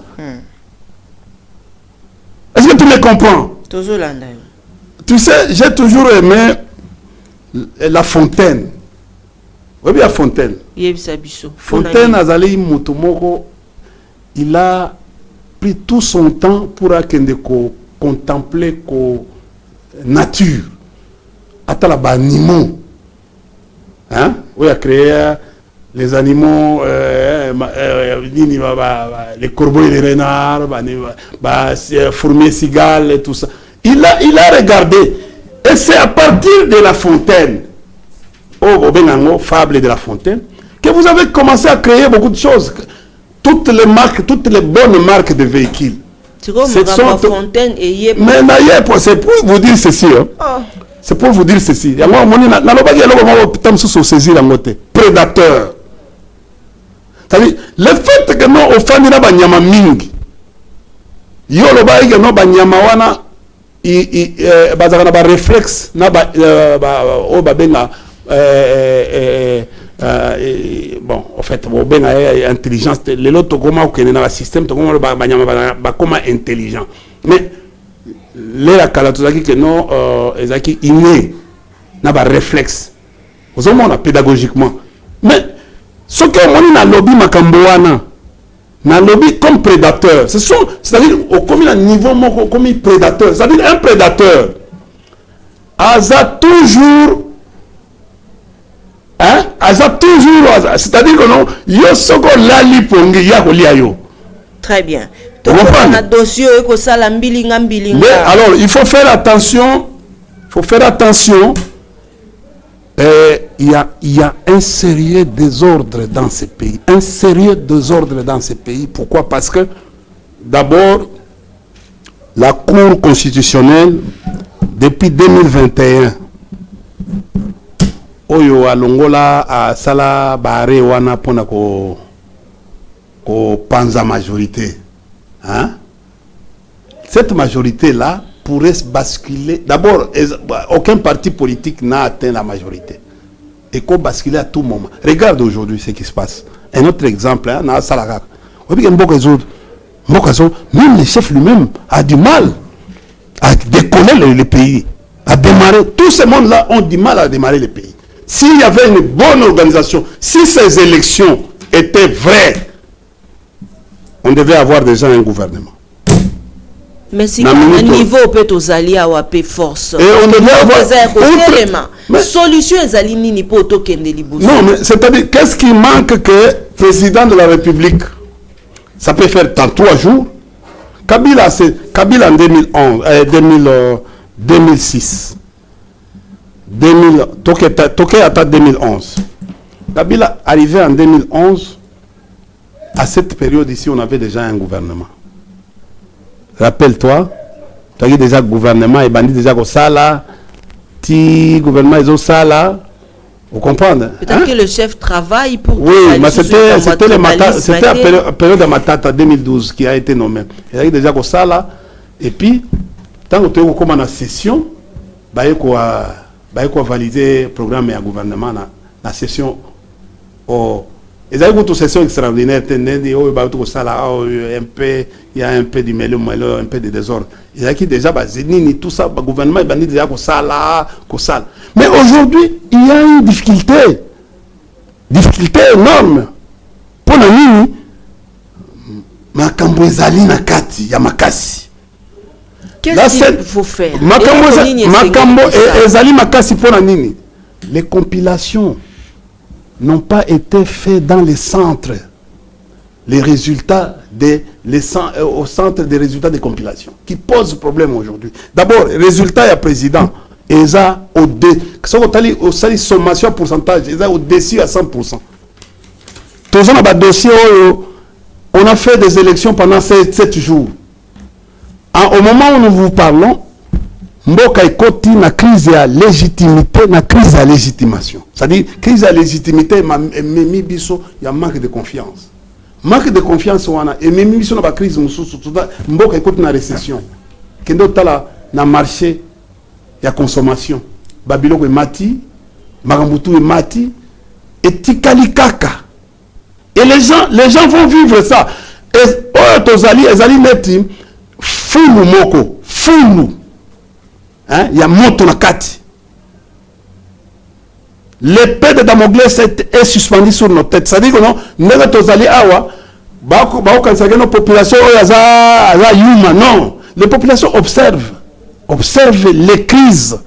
B: Est-ce que tu me comprends? Tu sais, j'ai toujours aimé La Fontaine. Oui, bien Fontaine. Fontaine Azali Mutomoko, il a pris tout son temps pour contempler la nature. Attends là-bas, animaux. Hein? Oui, il a créé les animaux, les corbeaux et les renards, fourmis, cigales et tout ça. Il a regardé. Et c'est à partir de La Fontaine, au Benango, fable de La Fontaine, que vous avez commencé à créer beaucoup de choses. Toutes les marques, toutes les bonnes marques de véhicules.
A: C'est comme Fontaine et
B: mais c'est pour vous dire ceci. Hein. Oh. C'est pour vous dire ceci. Prédateur. C'est-à-dire, le fait que nous offrons des banyama mingi, yoloba que nous banyama wana, bazana ba réflexe, na ba o babenga bon, en fait, bon ben intelligence. Les autres comment qu'on est dans le système, comment banyama ba comment intelligent. Mais les akalatozaki que non, ezaki inné, na ba réflexe. Vous avez pédagogiquement. Mais ce que on a lobby makamboana, na lobby comme prédateur. C'est-à-dire au comme un niveau comme prédateur. C'est-à-dire un prédateur a toujours, hein, c'est-à-dire que non, yo soko lali pongi ya kolia yo.
A: Très bien.
B: Mais alors il faut faire attention faut faire attention. Il y a un sérieux désordre dans ce pays. Un sérieux désordre dans ce pays. Pourquoi? Parce que, d'abord, la Cour constitutionnelle, depuis 2021, Oyo alongola a sala bare wana pona ko panza majorité. Hein? Cette majorité-là pourrait se basculer. D'abord, aucun parti politique n'a atteint la majorité. Et qu'on basculer à tout moment. Regarde aujourd'hui ce qui se passe. Un autre exemple, hein, même le chef lui-même a du mal à décoller le pays, à démarrer. Tous ces mondes-là ont du mal à démarrer le pays. S'il y avait une bonne organisation, si ces élections étaient vraies, on devait avoir déjà un gouvernement.
A: Mais si un niveau peut aux alliés à WAP force.
B: Et on devait avoir
A: solution aux alliés ni pour token de Liboussou.
B: Non, mais c'est-à-dire, qu'est-ce qui manque que le président de la République, ça peut faire dans 3 jours. Kabila en 2006. Toké à 2011. Kabila arrivé en 2011. À cette période ici, on avait déjà un gouvernement. Rappelle-toi, tu as déjà gouvernement et bandit déjà au Sala, ti gouvernement ils ont Sala, vous comprenez?
A: Peut-être que le chef travaille pour.
B: Oui, mais c'était la période de Matata 2012 qui a été nommé. Il y a déjà au Sala et puis tant que tu es comme en session, bah quoi valider le programme et le gouvernement la session au. Ils ont une session extraordinaire, il y a un peu de mêlée, un peu de désordre. Ils ont déjà tout ça, le gouvernement est déjà comme ça. Mais aujourd'hui, il y a une difficulté énorme. Pour la nuit, Makambo ezali na kati ya makasi.
A: Qu'est-ce qu'il faut faire?
B: Makambo ezali makasi pour la nuit. Les compilations n'ont pas été faits dans les centres. Les résultats au centre des résultats de compilation qui pose problème aujourd'hui. D'abord, résultat et président, et ça au sommation pourcentage, ils ont au-dessus à 100%. Toujours dans le dossier, on a fait des élections pendant 7 jours. Au moment où nous vous parlons, Mboka ekoti na crise à légitimité, na crise à légitimation. C'est-à-dire, crise à légitimité, memi biso, il y a manque de confiance. Manque de confiance, et memi biso na ba crise, Mboka ekoti na récession. Kendo tala na marché, il y a consommation. Babylone est mati, Magambutu est mati, et tikali kaka. Et les gens vont vivre ça. Et tozali, ezali neti, fulu moko, fulu. Il y a moto na kati. L'épée de Damoclès est suspendue sur nos têtes. C'est-à-dire que non, nous tozali awa, nos populations non. Les populations observent les crises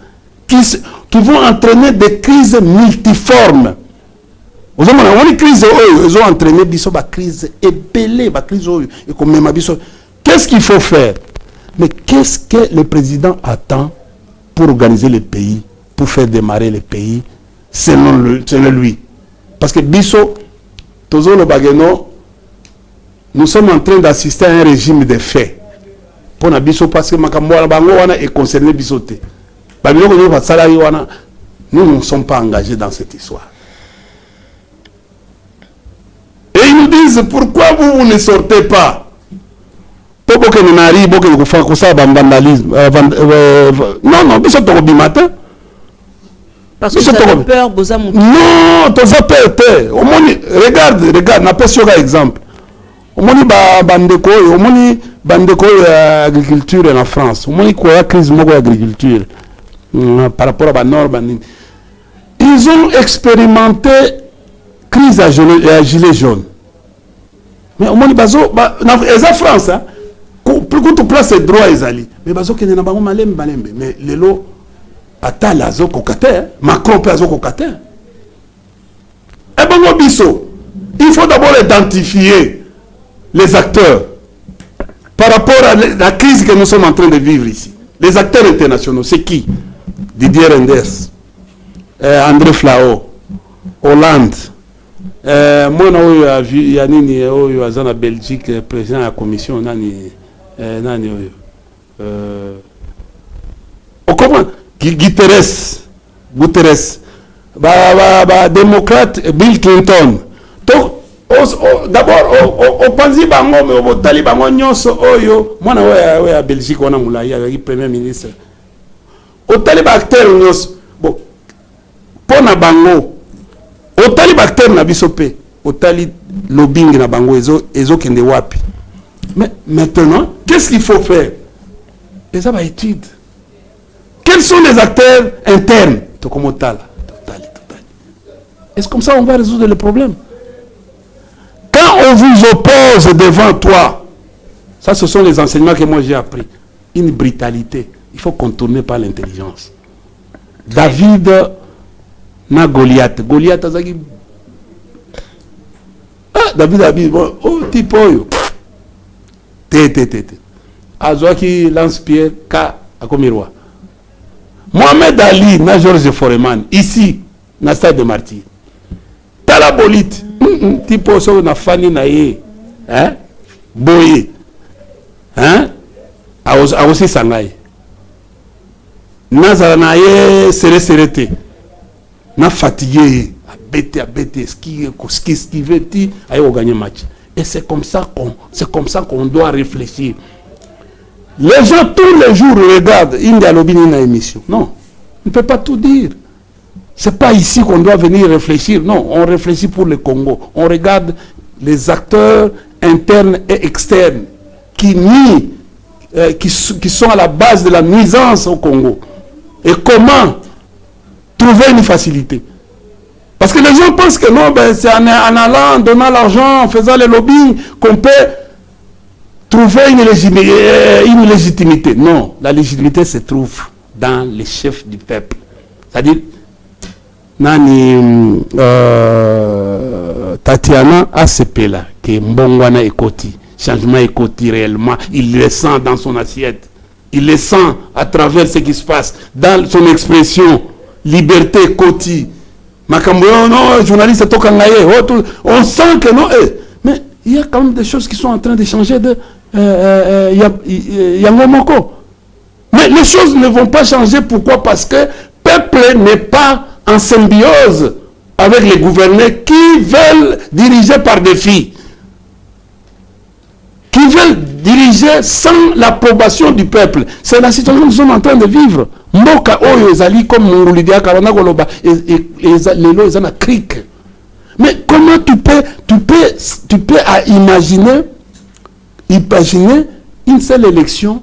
B: qui vont entraîner des crises multiformes. Ils ont entraîné des crises épelées, qu'est-ce qu'il faut faire? Mais qu'est-ce que le président attend pour organiser le pays, pour faire démarrer le pays selon lui? Parce que Bisso, Tozo le Bageno, nous sommes en train d'assister à un régime de fait. Pour la Bisso, parce que Makamboa Bango est concerné Bissoté. Nous ne sommes pas engagés dans cette histoire. Et ils nous disent, pourquoi vous ne sortez pas? Non, biso to matin.
A: Parce que vous avez peur, vous avez
B: non, tu as peur. Regarde, n'a pas sur exemple. Omoni bandeko agriculture en France. Omoni quoi crise de agriculture par rapport à Nord. Ils ont expérimenté crise à gilet jaune. Mais omoni bazo en France hein. Pour que tu places les droits ezali mais bazo kene na bango malembe mais lelo atala azo kokate Macron peut azo kokate et bango biso il faut d'abord identifier les acteurs par rapport à la crise que nous sommes en train de vivre ici. Les acteurs internationaux, c'est qui? Didier Renders, André Flao, Hollande, moi na vu ya nini oyo azana Belgique président de la commission nani comment Guterres démocrate Bill Clinton. Donc d'abord au panzi bango mais au tali bango nyonso oyo mwana wa Belgique wana mulai avec premier ministre au tali acteur nyonso bon pona bango au tali acteur na bisope au tali lobbying na bango ezo kende wapi. Mais maintenant qu'est-ce qu'il faut faire? Et ça va étude. Quels sont les acteurs internes? Total. Est-ce comme ça on va résoudre le problème? Quand on vous oppose devant toi, ça ce sont les enseignements que moi j'ai appris. Une brutalité. Il faut contourner par l'intelligence. David na Goliath. Goliath azaki. Ah, David a dit, bon, oh, type oyo. Azwaki lance-pierre ka akomirwa. Mohamed Ali na Georges Foreman ici na stade de Martyrs. Tala bolite tipo so na fani na ye hein boye hein aussi sangai nazara na ye serete na fatigué abete ski ti ayo gagner match. Et c'est comme ça qu'on doit réfléchir. Les gens tous les jours regardent une dialogue une émission. Non, on ne peut pas tout dire. C'est pas ici qu'on doit venir réfléchir. Non, on réfléchit pour le Congo. On regarde les acteurs internes et externes qui nient, qui sont à la base de la nuisance au Congo. Et comment trouver une facilité. Parce que les gens pensent que non, ben, c'est en allant, en donnant l'argent, en faisant le lobbying qu'on peut trouver une légitimité. Non, la légitimité se trouve dans les chefs du peuple. C'est-à-dire, Nani Tatiana ACP là, qui est Mbongwana Ekoti, changement Ekoti réellement, il le sent dans son assiette. Il le sent à travers ce qui se passe, dans son expression, liberté Ekoti. Non, journaliste on sent que non, mais il y a quand même des choses qui sont en train de changer de Yangomoko. Mais les choses ne vont pas changer. Pourquoi? Parce que le peuple n'est pas en symbiose avec les gouverneurs qui veulent diriger par défi, qui veulent diriger sans l'approbation du peuple. C'est la situation que nous sommes en train de vivre. Moka oyo ezali comme Mouroulidia Karona Goloba et les lois ezana cric. Mais comment tu peux imaginer une seule élection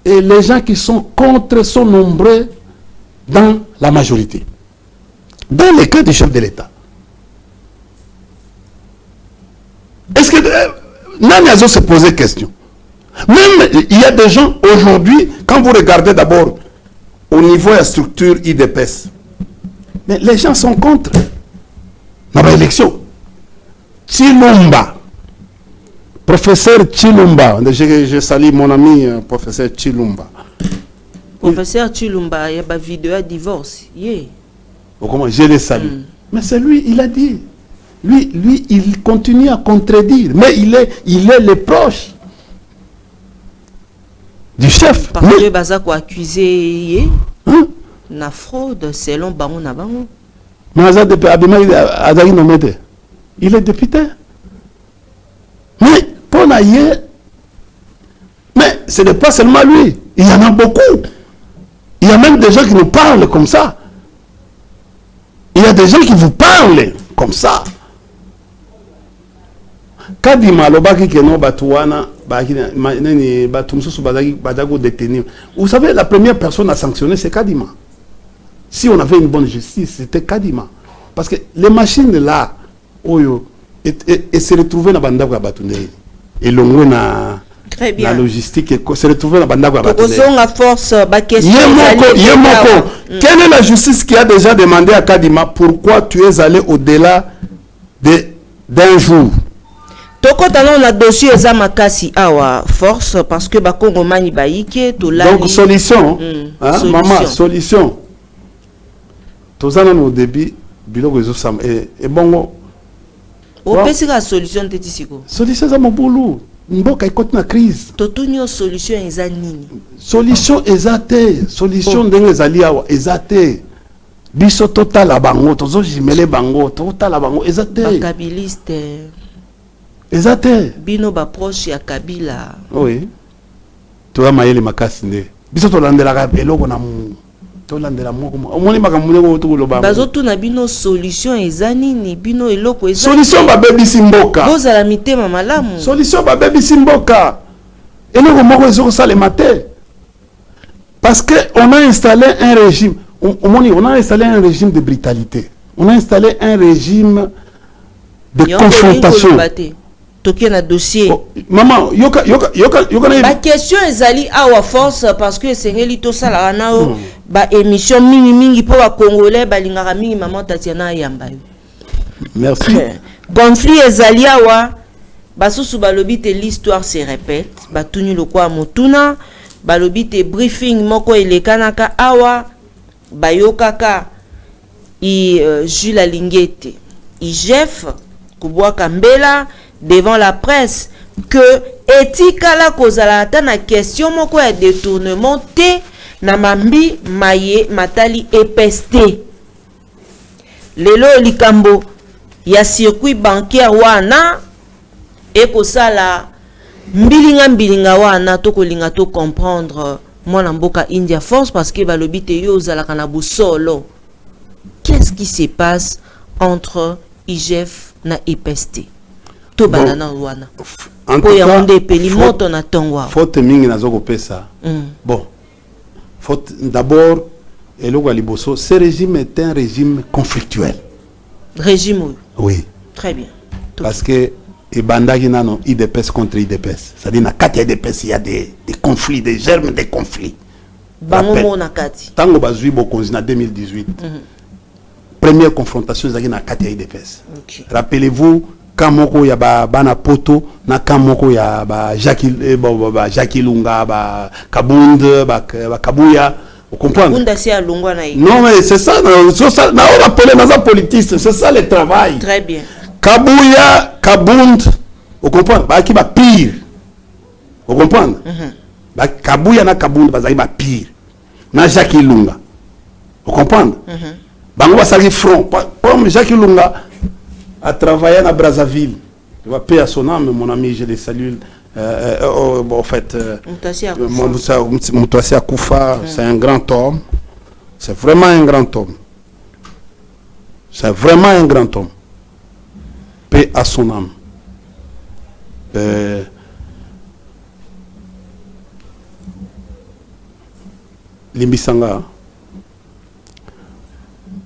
B: et les gens qui sont contre sont nombreux dans la majorité. Dans le cas du chef de l'État. Est-ce que Naniazo se posait question? Même il y a des gens aujourd'hui, quand vous regardez d'abord au niveau de la structure IDPS, mais les gens sont contre dans l'élection. Chilumba, professeur Chilumba, je salue mon ami professeur Chilumba.
A: Professeur Chilumba, il y a une vidéo à divorce. Yeah.
B: Comment je le salue. Mais c'est lui, il a dit. Lui, il continue à contredire. Mais il est le proche du chef.
A: Parce que Bazako accusé na fraude selon Bango na Bango.
B: Il est député. Mais pour Naye, mais ce n'est pas seulement lui. Il y en a beaucoup. Il y a même des gens qui nous parlent comme ça. Il y a des gens qui vous parlent comme ça. Kadima lobaki keno batuana détenu. Vous savez, la première personne à sanctionner, c'est Kadima. Si on avait une bonne justice, c'était Kadima. Parce que les machines là, et se retrouvaient dans Bandagwa Batunde. Et l'on na la logistique, et se retrouver dans Bandagwa Batunde. Quelle est la justice qui a déjà demandé à Kadima pourquoi tu es allé au-delà d'un jour?
A: Toko talon na dossier eza makasi awa force parce que ba Congo mani baike to la.
B: Donc solution, hein, maman, solution. Tozana no début biloko ezo sam et bongo.
A: O pesi ka solution tetisiko.
B: Solution za mobulu. Mboka ikoti na crise.
A: Totunyo solution eza nini?
B: Solution ezate, solution ndenge ezali awa ezate. Biso totala bango, tozo jimele bango, totala bango ezate.
A: Bakabiliste.
B: Ezate.
A: Bino ba proche ya Kabila.
B: Oui. Toa mayele makasi nde. Biso tolandela ka eloko na mu. Tolandela moko. Omoni makamune ko tukuloba.
A: Bazotu na bino solution eza nini? Bino eloko eza.
B: Solution ba bebi simboka.
A: Boza la mitema malamu.
B: Solution ba bebi simboka. Eloko moko ezoko sale maté. Parce que on a installé un régime. On a installé un régime de brutalité. On a installé un régime de confrontation.
A: Toké na dossier.
B: Oh, maman, yoka na.
A: Ba question ezali awa force parce que sengeli to sala nao ba émission mingi po ba congolais ba lingaka mingi maman Tatiana yamba.
B: Merci.
A: Conflit ezali awa basusu balobi te l'histoire se répète, ba tuni lokwa motuna, balobi te briefing moko elekanaka awa bayokaka Jules Alingete IGF Kubwa Kambela devant la presse que etikala kozala ata na question moko ya détournement te na mambi maye matali EPST lelo likambo ya circuit bancaire wana ekosala mbilinga wana tokolinga to comprendre mwana mboka India Force parce que balobi te yo ozalaka na busolo. Qu'est-ce qui se passe entre IGF na EPST? To banana wana.
B: En
A: tout cas,
B: faute mingi nazoko pesa. Bon. Faute d'abord eloko liboso, ce régime est un régime conflictuel.
A: Régime
B: oui.
A: Très bien.
B: Parce que et bandagi nano IDPS contre IDPS. C'est-à-dire na kati IDPS il y a des conflits, des germes de conflits.
A: Bango na kati.
B: Tango bazui bokonzi na 2018. Première confrontation zaki na kati IDPS. Okay. Rappelez-vous kamoko ya bana poto na kamoko ya Jacques Lunga ba Kabund ba Kabuya. Vous comprenez? Non mais c'est ça, na on appelle na politiste, c'est ça le travail.
A: Très bien.
B: Kabuya, Kabund, vous comprenez? Ba ki ba pire. Vous comprenez? Ba Kabuya na Kabund ba ba pire. Na Jacques Lunga. Vous comprenez? Bango ba sali front. Comme Jacques Lunga a travaillé à Brazzaville. Je vais payer à son âme, mon ami, je les salue. En fait, Moutasia Koufa, c'est un grand homme. C'est vraiment un grand homme. C'est vraiment un grand homme. Paix à son âme. Limbisanga.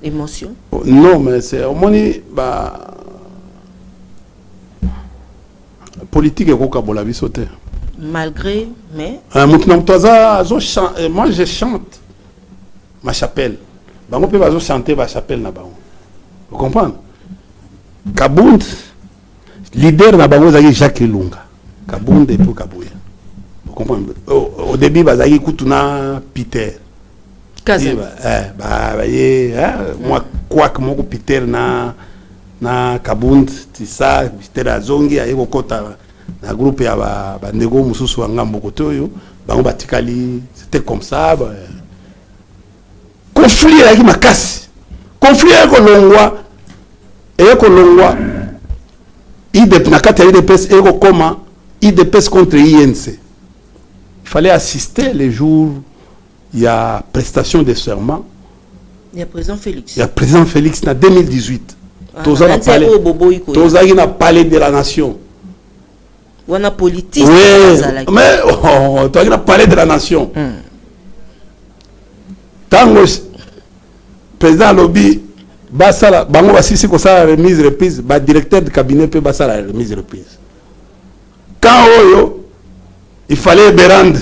A: Émotion?
B: Non, mais c'est au moins politique et kokabola bisote.
A: Malgré, mais.
B: Moi je chante ma chapelle. Bango peut pas chanter ma chapelle na bango. Vous comprenez? Kabund, leader na bango zaki Jacques Lunga. Kabund et pour Kabuya. Vous comprenez? Au début bazaki kutuna Peter.
A: Kaza.
B: Moi quoi que mon Peter na Kabund tisa Peter azongi ayeko kota na groupe ya ba nego mususu ngambo kotoyo bango batikali c'était comme ça conflit ya ki makasi conflit ya kolongwa IDP na kati ya IDPS eko koma IDPS contre INC. Il fallait assister les jours il y a prestation de serment.
A: Il y a président Félix.
B: Il y a président Félix en 2018. Tozaki na palais de la nation.
A: On a politique.
B: Oui, mais tozaki na palais de la nation. Tango président lobby basala bango basisi ko sala remise reprise ba directeur de cabinet peut basala remise reprise. Quand oyo il fallait berande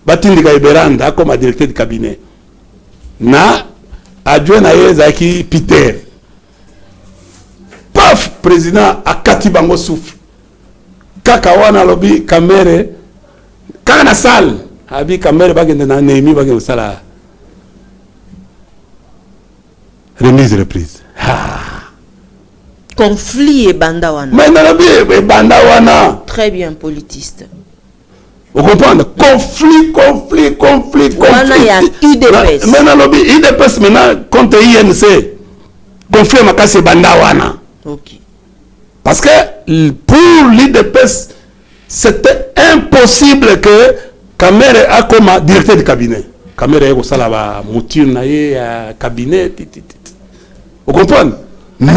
B: batindika berande comme directeur de cabinet. Na adjoint na yezaki Peter. Paf, président a kati bango souffle. kaka wana lobi kamere kaka na salle abi kamere bagende na nemi bagende sala remise reprise
A: conflit et bandawana.
B: Mais na bandawana.
A: Très bien, politiste.
B: Vous comprenez? Conflit.
A: Wana ya UDPS.
B: Maintenant lobby UDPS maintenant contre INC. Conflit makasi bandawana.
A: OK.
B: Parce que pour l'UDPS c'était impossible que Kamere a comme directeur du cabinet. Kamere ko sala ba mouture na ye cabinet. Vous comprenez? Mais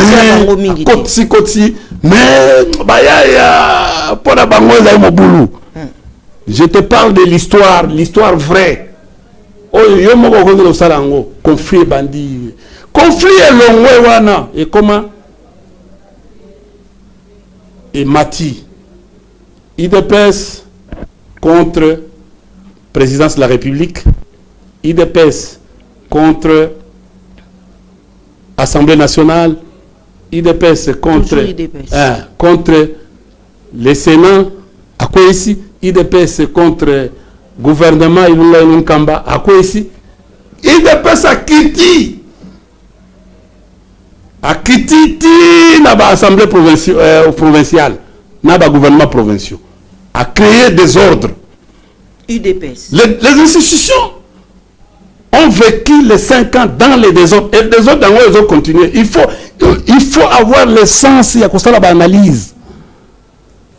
B: koti mais baya pour la bangoza mobulu. Je te parle de l'histoire vraie. Oh yo moko ko ngelo salango conflit bandi. Conflit elongwe wana et comment et Mati IDPS contre présidence de la République, IDPS contre Assemblée nationale, IDPS contre contre le Sénat, à quoi ici? IDPS contre gouvernement Ilunga Ilunkamba, à quoi ici? IDPS à Kiti na ba assemblée provinciale, na ba gouvernement provincial, à créer des ordres.
A: UDPS.
B: Les institutions ont vécu les 5 ans dans les désordres et les désordres ils ont continué. Il faut avoir le sens, il y a comme ça l'analyse.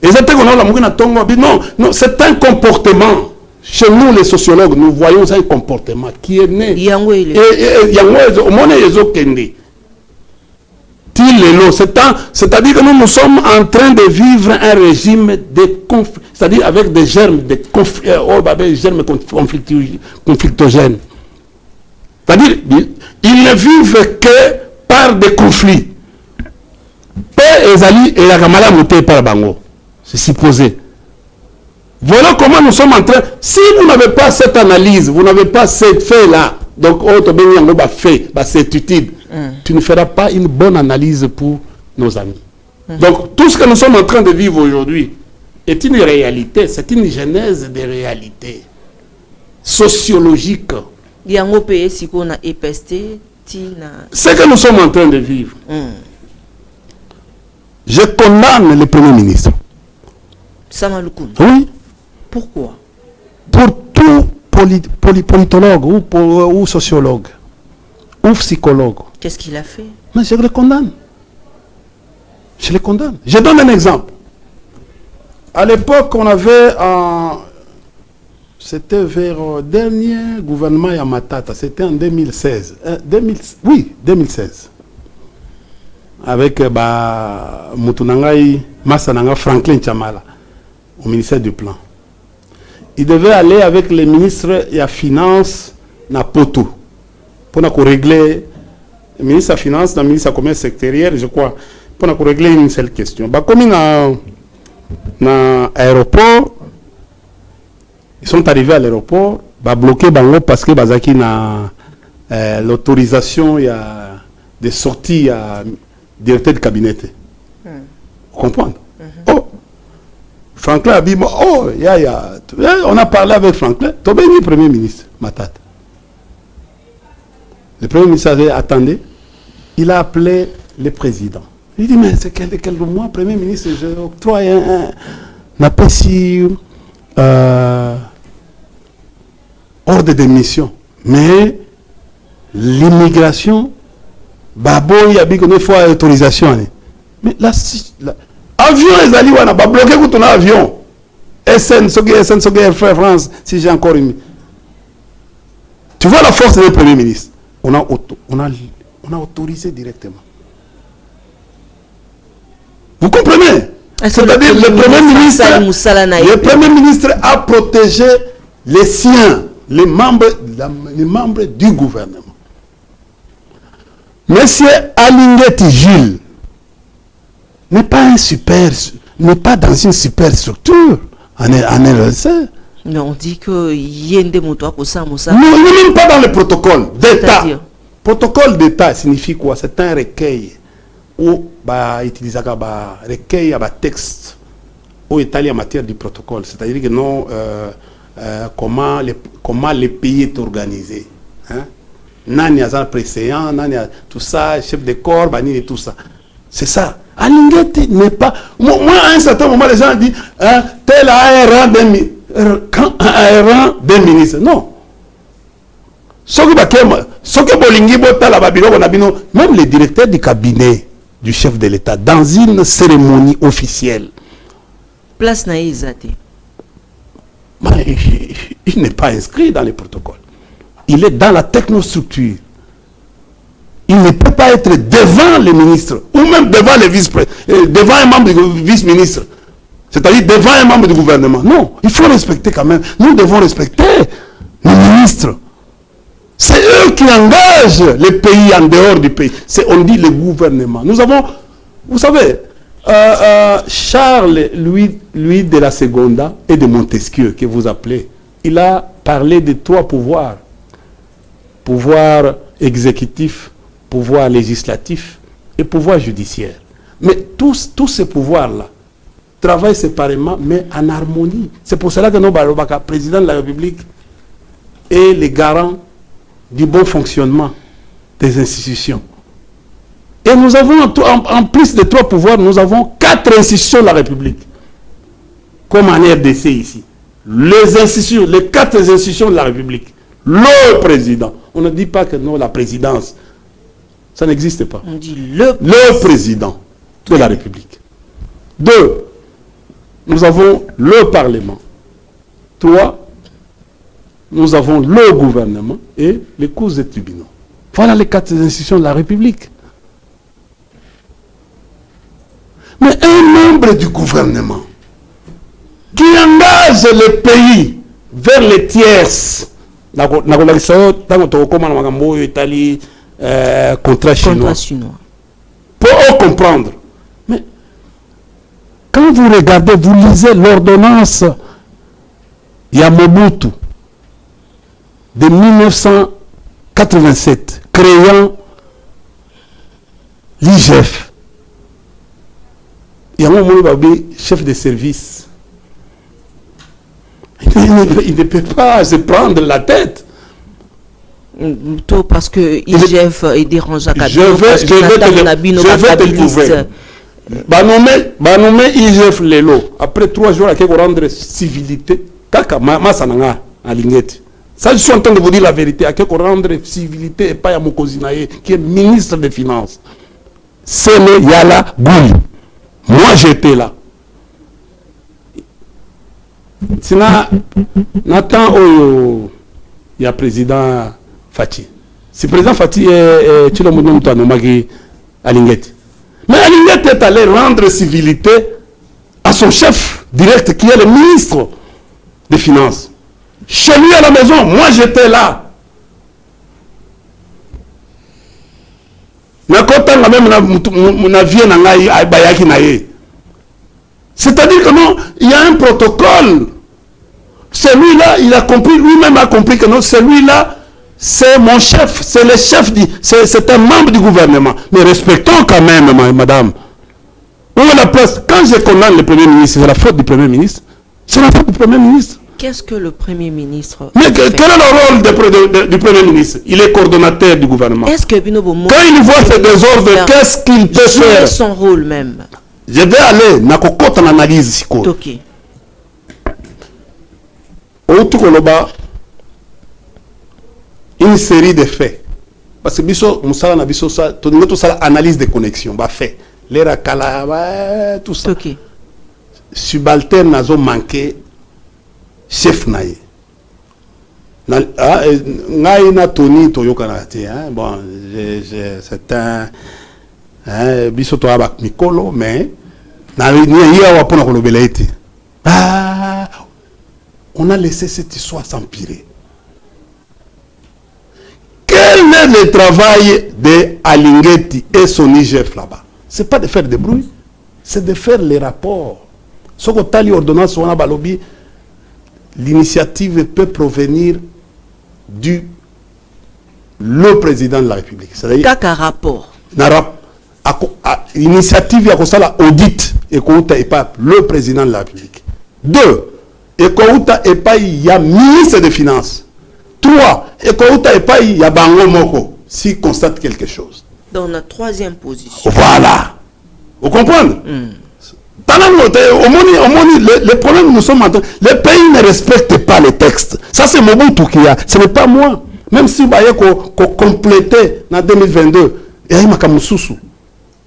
B: Non, c'est un comportement. Chez nous, les sociologues, nous voyons un comportement qui est né. C'est-à-dire que nous sommes en train de vivre un régime de conflit, c'est-à-dire avec des germes de conflit, germes conflictogènes. C'est-à-dire ils ne vivent que par des conflits. Et la Kamala monté par Bango. C'est supposé. Voilà comment nous sommes en train. Si vous n'avez pas cette analyse, vous n'avez pas cette fait-là, donc tu ne feras pas une bonne analyse pour nos amis. Donc tout ce que nous sommes en train de vivre aujourd'hui est une réalité, c'est une genèse de réalité sociologique. Ce que nous sommes en train de vivre. Je condamne le Premier ministre.
A: Samaloukoun.
B: Oui.
A: Pourquoi?
B: Pour tout politologue ou sociologue ou psychologue.
A: Qu'est-ce qu'il a fait?
B: Mais je le condamne. Je le condamne. Je donne un exemple. À l'époque, on avait c'était vers le dernier gouvernement Yamatata. C'était en 2016. 2016. Avec Moutounangaï, Massananga, Franklin Chamala, au ministère du Plan. Il devait aller avec les ministres de la Finance na Poto pour régler le ministre de la Finance, le ministre de la Commerce extérieur, je crois, pour régler une seule question. Comme dans l'aéroport, ils sont arrivés à l'aéroport, bloqués parce que Bazaki n'a l'autorisation de sortie à directeur de cabinet. Vous comprenez? Oh, Franklin a dit, on a parlé avec Franklin, tu es le Premier ministre, Matata. Le Premier ministre avait attendu, il a appelé le président. Il dit, mais c'est quel mois, Premier ministre, je octroie un appel sur ordre de mission. Mais l'immigration, il y a une fois autorisation. Mais là, avion, les alliés, on a bloqué ton avion. SN, Air France, si j'ai encore une. Tu vois la force du Premier ministre. On a autorisé directement. Vous comprenez? C'est-à-dire le Premier ministre a protégé les siens, les membres du gouvernement. Monsieur Alingeti Gilles n'est pas dans une super structure en RLC.
A: Mais on dit que Yende Motoa Kosa Moussa.
B: Non, il n'est même pas dans le protocole d'État. Protocole d'État signifie quoi? C'est un recueil où utiliser un recueil à texte au Italie en matière du protocole. C'est-à-dire que non, comment les pays est organisé. Hein? Nani a précédent, Nani a tout ça, chef de corps, Bani et tout ça. C'est ça. Alingeti n'est pas. Moi, à un certain moment, les gens disent hein, tel a un rang d'un ministre. Non. Même le directeur du cabinet du chef de l'État, dans une cérémonie officielle.
A: Place Naïzate.
B: Il n'est pas inscrit dans les protocoles. Il est dans la technostructure. Il ne peut pas être devant les ministres, ou même devant les devant un membre du vice-ministre. C'est-à-dire devant un membre du gouvernement. Non, il faut respecter quand même. Nous devons respecter les ministres. C'est eux qui engagent les pays en dehors du pays. On dit le gouvernement. Nous avons, vous savez, Charles Louis de la Seconda et de Montesquieu, que vous appelez, il a parlé de 3 pouvoirs. Pouvoir exécutif, pouvoir législatif et pouvoir judiciaire. Mais tous ces pouvoirs-là travaillent séparément, mais en harmonie. C'est pour cela que nous, le président de la République est le garant du bon fonctionnement des institutions. Et nous avons, en plus de 3 pouvoirs, nous avons 4 institutions de la République. Comme en RDC ici. Les 4 institutions de la République. Le président. On ne dit pas que non, la présidence. Ça n'existe pas.
A: On dit le
B: président de la République. 2. Nous avons le Parlement. 3. Nous avons le gouvernement et les cours et tribunaux. Voilà les 4 institutions de la République. Mais un membre du gouvernement qui engage le pays vers les tierces, contrat chinois. Pour comprendre. Mais quand vous regardez, vous lisez l'ordonnance Yamobutu de 1987 créant l'IGF. Il y a un chef de service. Il ne peut pas se prendre la tête.
A: Parce que IGF est dérangeant.
B: Je vais te couvrir. Banome IGF Lelo. Après 3 jours, il faut rendre civilité. Kaka, Massananga, à Lingeti. Ça, je suis en train de vous dire la vérité. À quelque rendre civilité et pas à Mokozinaye, qui est ministre des Finances. C'est le Yala Gouli. Moi, j'étais là. Sinon, Nathan Oyo, il y a président Fati. Si président Fati est Chilomounou Moutoanomagi à Lingeti. Mais Alingeti est allé rendre civilité à son chef direct, qui est le ministre des Finances. Chez lui à la maison, moi j'étais là. C'est-à-dire que non, il y a un protocole. Celui-là, il a compris, lui-même a compris que non, celui-là, c'est mon chef, c'est le chef, c'est un membre du gouvernement. Mais respectons quand même, madame. Où est la place? Quand je condamne le Premier ministre, c'est la faute du Premier ministre. C'est la faute du Premier ministre.
A: Qu'est-ce que le Premier ministre
B: Mais quel est le rôle du Premier ministre? Il est coordonnateur du gouvernement.
A: Est-ce que
B: quand il voit ces désordres, qu'est-ce qu'il peut faire?
A: Son rôle même.
B: Je vais aller dans la analyse.
A: Ok.
B: Une série de faits. Parce que biso musala na biso ça, tout ça analyse de connexion, bah fait. L'era kala, tout ça.
A: Ok.
B: Subalterne nazo manqué chef naïe. Ngai na Tony Toyoka na te, hein. Bon, c'est un biso to abak mikolo, mais na niya wa pona kolobela ete. On a laissé cette histoire s'empirer. Quel est le travail de Alingeti et son IGF là-bas? Ce n'est pas de faire des bruits, c'est de faire les rapports. Ce que tali ordonnance on a balobi, l'initiative peut provenir du le président de la République.
A: C'est-à-dire qu'un rapport.
B: initiative ya kosala audit ekouta epa le président de la République. 2, ekouta epa ya ministre des Finances. 3, ekouta epa ya bango moko si constate quelque chose.
A: Dans la troisième position.
B: Voilà. Vous comprenez? Les problèmes nous sommes en train. Les pays ne respectent pas les textes. Ça, c'est Mobutu qui a. Ce n'est pas moi. Même si vous voyez qu'on complétait en 2022,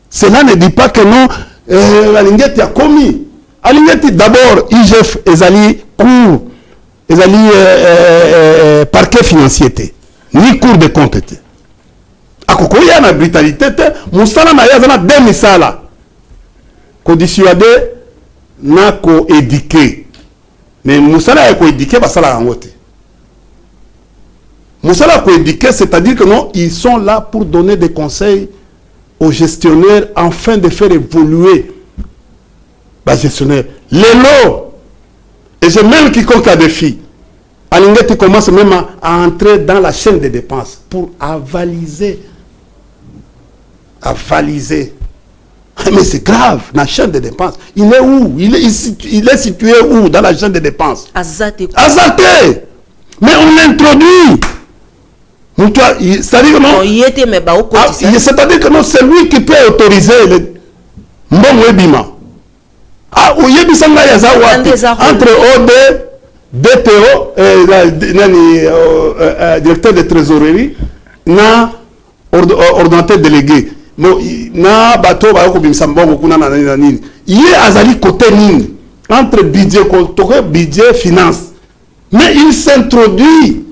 B: cela ne dit pas que non, la Lingeti a commis. La Lingeti, d'abord, IGF, Ezali, cours, Ezali, parquet financier, ni cours de compte. A Kokoya, na brutalité, Moussala, na yazana, demisala. Ko dissuader, na ko éduquer. Mais Moussala, a ko éduquer, basala rangote. Moussala ko éduquer, c'est-à-dire que non, ils sont là pour donner des conseils aux gestionnaires afin de faire évoluer les gestionnaires. Les lots, et j'ai même quiconque a des filles, Alingeti commence même à entrer dans la chaîne des dépenses pour avaliser. Mais c'est grave, la chaîne de dépenses. Il est où? Il est situé où dans la chaîne de dépenses?
A: Azate.
B: Mais on l'introduit. C'est-à-dire que non. C'est-à-dire que non, c'est lui qui peut autoriser le bon webima. Ah, où entre OD, DTO, directeur de trésorerie, na ordonnateur délégué. Na bateau ba ko bimsa mbongo kuna na nini yé azali côté nini entre budget budget finance, mais il s'introduit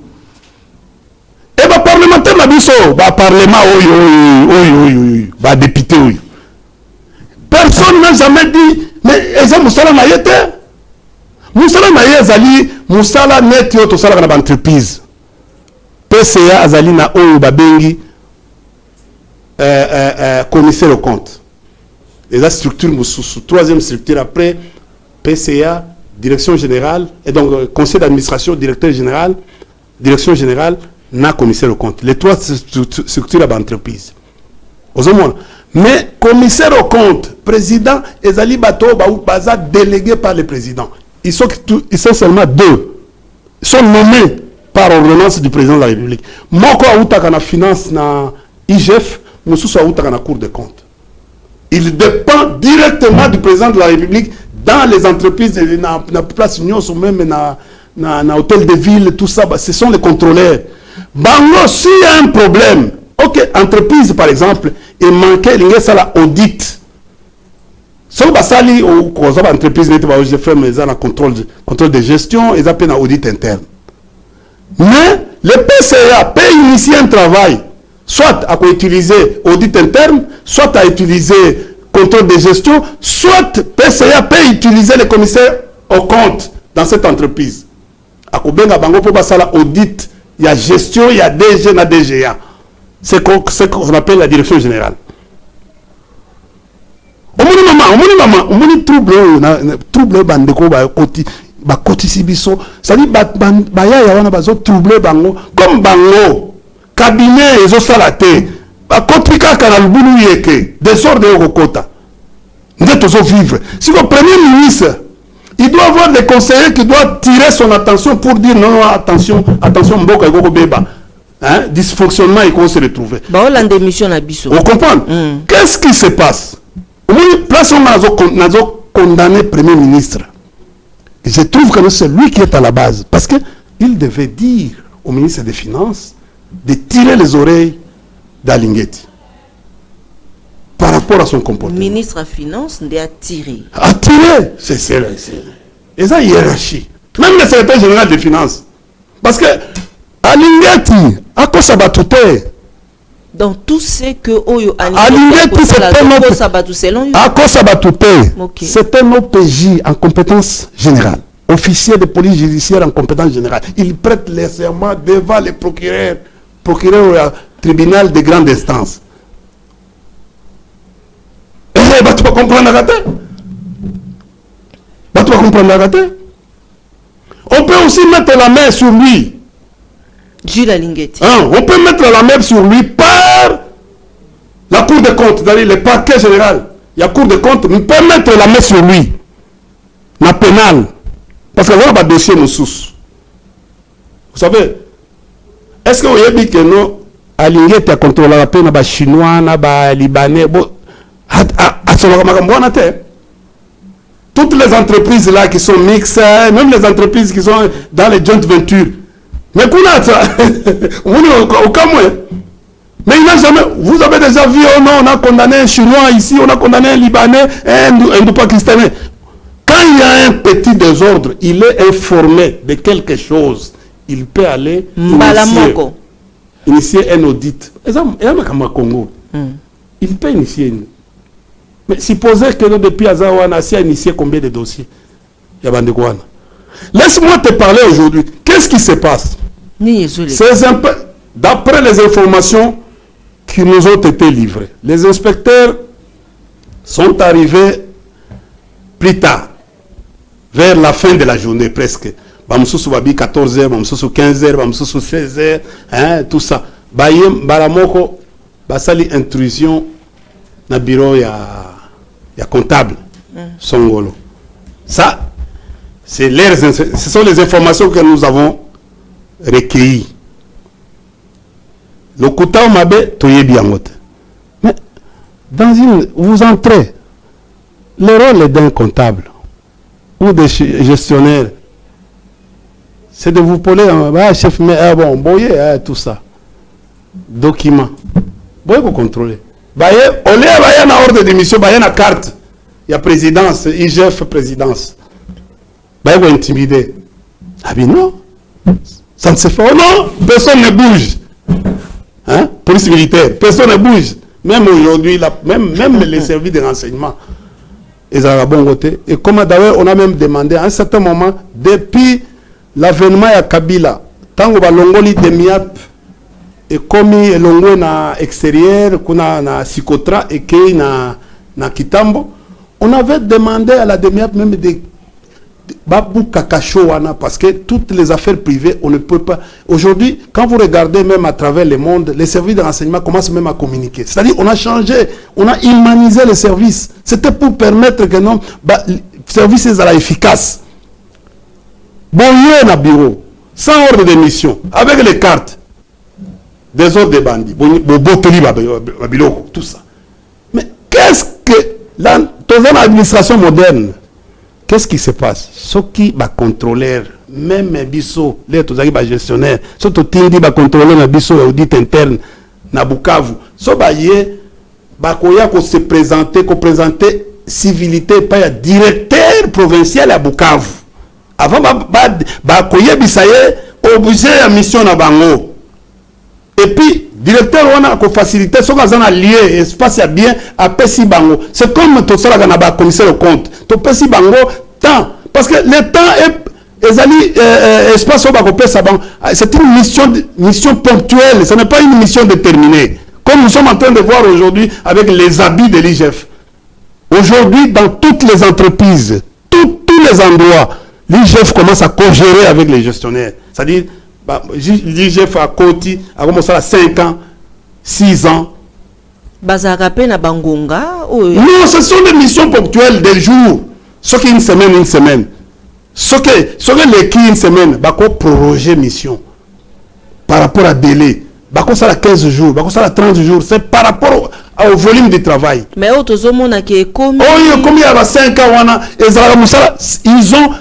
B: et ba parlementaire na biso ba parlement ba député personne n'a jamais dit mais eza musala na yete musala na yezali musala net yo to sala na entreprise PCA azali na oyo ba bengi commissaire au compte. Et la structure, troisième structure après, PCA, direction générale, et donc conseil d'administration, directeur général, direction générale, na commissaire au compte. Les trois structures à l'entreprise. Mais commissaire au compte, président, et Zali Bato, Baza délégué par le président. Ils sont seulement 2. Ils sont nommés par ordonnance du président de la République. Moko Aouta na finance na IGF, Moussou Aouta na Cour des comptes. Il dépend directement du président de la République dans les entreprises, na place Union, ou même na hôtel de ville, tout ça, ce sont les contrôleurs. Bango, s'il y a un problème, ok, entreprise par exemple, et manquait, il y a ça la audit. Si vous avez une entreprise, vous avez un contrôle de gestion, ils appellent un audit interne. Mais le PCA peut initier un travail, soit à utiliser audit interne, soit à utiliser contrôle de gestion, soit PCA peut utiliser les commissaires au compte dans cette entreprise. À Kobenga Bango pour passer à l'audit, il y a gestion, il y a DG, il y a DGA. C'est ce qu'on appelle la direction générale. Omoni trouble bandeko ba koti sibiso, ça dit ba ya wana bazo trouble bango comme bango cabinet ezo salate ba koti kaka na lubulu yeke désordre okota ndeto zo vivre. Si le premier ministre il doit avoir des conseillers qui doivent tirer son attention pour dire non, attention mboka ego beba. Hein, dysfonctionnement il se retrouver.
A: Ba on démission na biso.
B: Vous comprenez? Qu'est-ce qui se passe? Oui, place on a condamné Premier ministre. Et je trouve que c'est lui qui est à la base. Parce qu'il devait dire au ministre des Finances de tirer les oreilles d'Alingeti par rapport à son comportement.
A: Le ministre des Finances a tiré.
B: A tiré. C'est et ça, hiérarchie. Même le secrétaire général des Finances. Parce que Alingeti, à quoi ça va tout faire?
A: Dans tout ce que Oyo
B: Alingeti, c'est un OPJ en compétence générale. Officier de police judiciaire en compétence générale. Il prête les serments devant les procureurs au tribunal de grande instance. Et là, tu vas comprendre la raté. On peut aussi mettre la main sur lui.
A: Jules Alingeti.
B: On peut mettre la main sur lui par La Cour des comptes, c'est-à-dire le parquet général, il y a Cour des comptes, peut mettre la main sur lui. La pénale. Parce que voilà, dossier nous sous. Vous savez, est-ce que vous avez dit que nous, à l'Ingue, tu as contrôlé la peine, les Chinois, les Libanais, toutes les entreprises là qui sont mixtes, même les entreprises qui sont dans les joint ventures. Mais au Cameroun, mais il n'a jamais. Vous avez déjà vu, oh non, on a condamné un Chinois ici, on a condamné un Libanais, un Pakistanais. Quand il y a un petit désordre, il est informé de quelque chose. Il peut aller initier un audit. Il peut initier. Mais supposez que depuis Azawana, a initié combien de dossiers? Laisse-moi te parler aujourd'hui. Qu'est-ce qui se passe? D'après les informations qui nous ont été livrées, les inspecteurs sont arrivés plus tard, vers la fin de la journée presque. 14h, 15h, 16h, hein, tout ça. Baramoko, basali intrusion na bureau ya comptable. Songolo. Ça, ce sont les informations que nous avons recueillies. Le Kouta Mabe, toyebi angote. Mais dans une, vous entrez, le rôle d'un comptable ou de gestionnaire, c'est de vous poler un chef, mais bon, boyez, tout ça. Document. Boyez vous contrôler. Boyez, au lieu de na ordre de mission, boyez na carte. Il y a présidence, IGF présidence. Boyez vous intimider. Ah bien non. Ça ne se fait pas. Non, personne ne bouge. Hein? Police militaire, personne ne bouge. Même aujourd'hui, même les services de renseignement, ils ont un bon côté. Et comme d'ailleurs, on a même demandé à un certain moment, depuis l'avènement à Kabila, tant que l'ongoli de MIAP et comme l'ongo na extérieur, qu'on a na Sikotra et qu'il na Kitambo, on avait demandé à la DEMIAP même de Babou Kakachowana, parce que toutes les affaires privées, on ne peut pas. Aujourd'hui, quand vous regardez même à travers le monde, les services de renseignement commencent même à communiquer. C'est-à-dire, on a changé, on a humanisé les services. C'était pour permettre que non, les services soient efficaces. Boyer na bureau, sans ordre de mission, avec les cartes, des ordres de bandits, tout ça. Mais qu'est-ce que dans une administration moderne, qu'est-ce qui se passe? Ceux qui va contrôler, même biso, les gestionnaires, ceux qui va contrôler na biso audit interne na Bukavu, ceux qui se présenter civilité par le directeur provincial à Bukavu. Avant bakoye bisaye obligé à mission na bango. Et puis directeur on a facilité ce qu'on a lié espace à bien à Pessi bango. C'est comme tout ça là na commissaire au compte. To Pessi bango temps parce que le temps est espace au bako Pessi bango. C'est une mission ponctuelle, ce n'est pas une mission déterminée. Comme nous sommes en train de voir aujourd'hui avec les habits de l'IGF. Aujourd'hui dans toutes les entreprises, tous les endroits, l'IGF commence à co-gérer avec les gestionnaires. C'est-à-dire, l'IGF a Koti, a commencé à 5 ans, 6 ans.
A: Bazarape na Bangonga
B: Non, ce sont des missions ponctuelles des jours. Ce qui est une semaine. Ce qui est une semaine, il faut proroger mission. Par rapport à délai. Il faut 15 jours, il faut 30 jours. C'est par rapport au volume de travail.
A: Mais autozomona qui est comme.
B: Oh, comme il y a 5 ans, ils ont.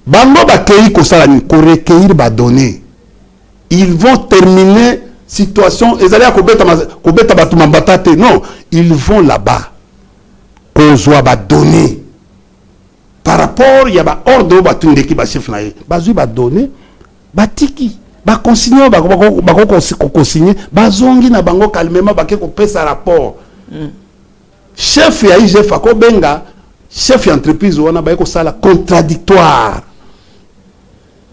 B: Bango bakei kosalani ko recueillir ba données. Ils vont terminer situation ezali kobeta batu mambatate non, ils vont là-bas kozwa ba données par rapport il y a ba ordre batu ndeki ba chef na ye bazui ba données batiki ba consigner ba consigner bazongi na bango calmement ba ke ko pesa rapport. Chef ya IGF ko benga chef d'entreprise wana ba ko sala contradictoire.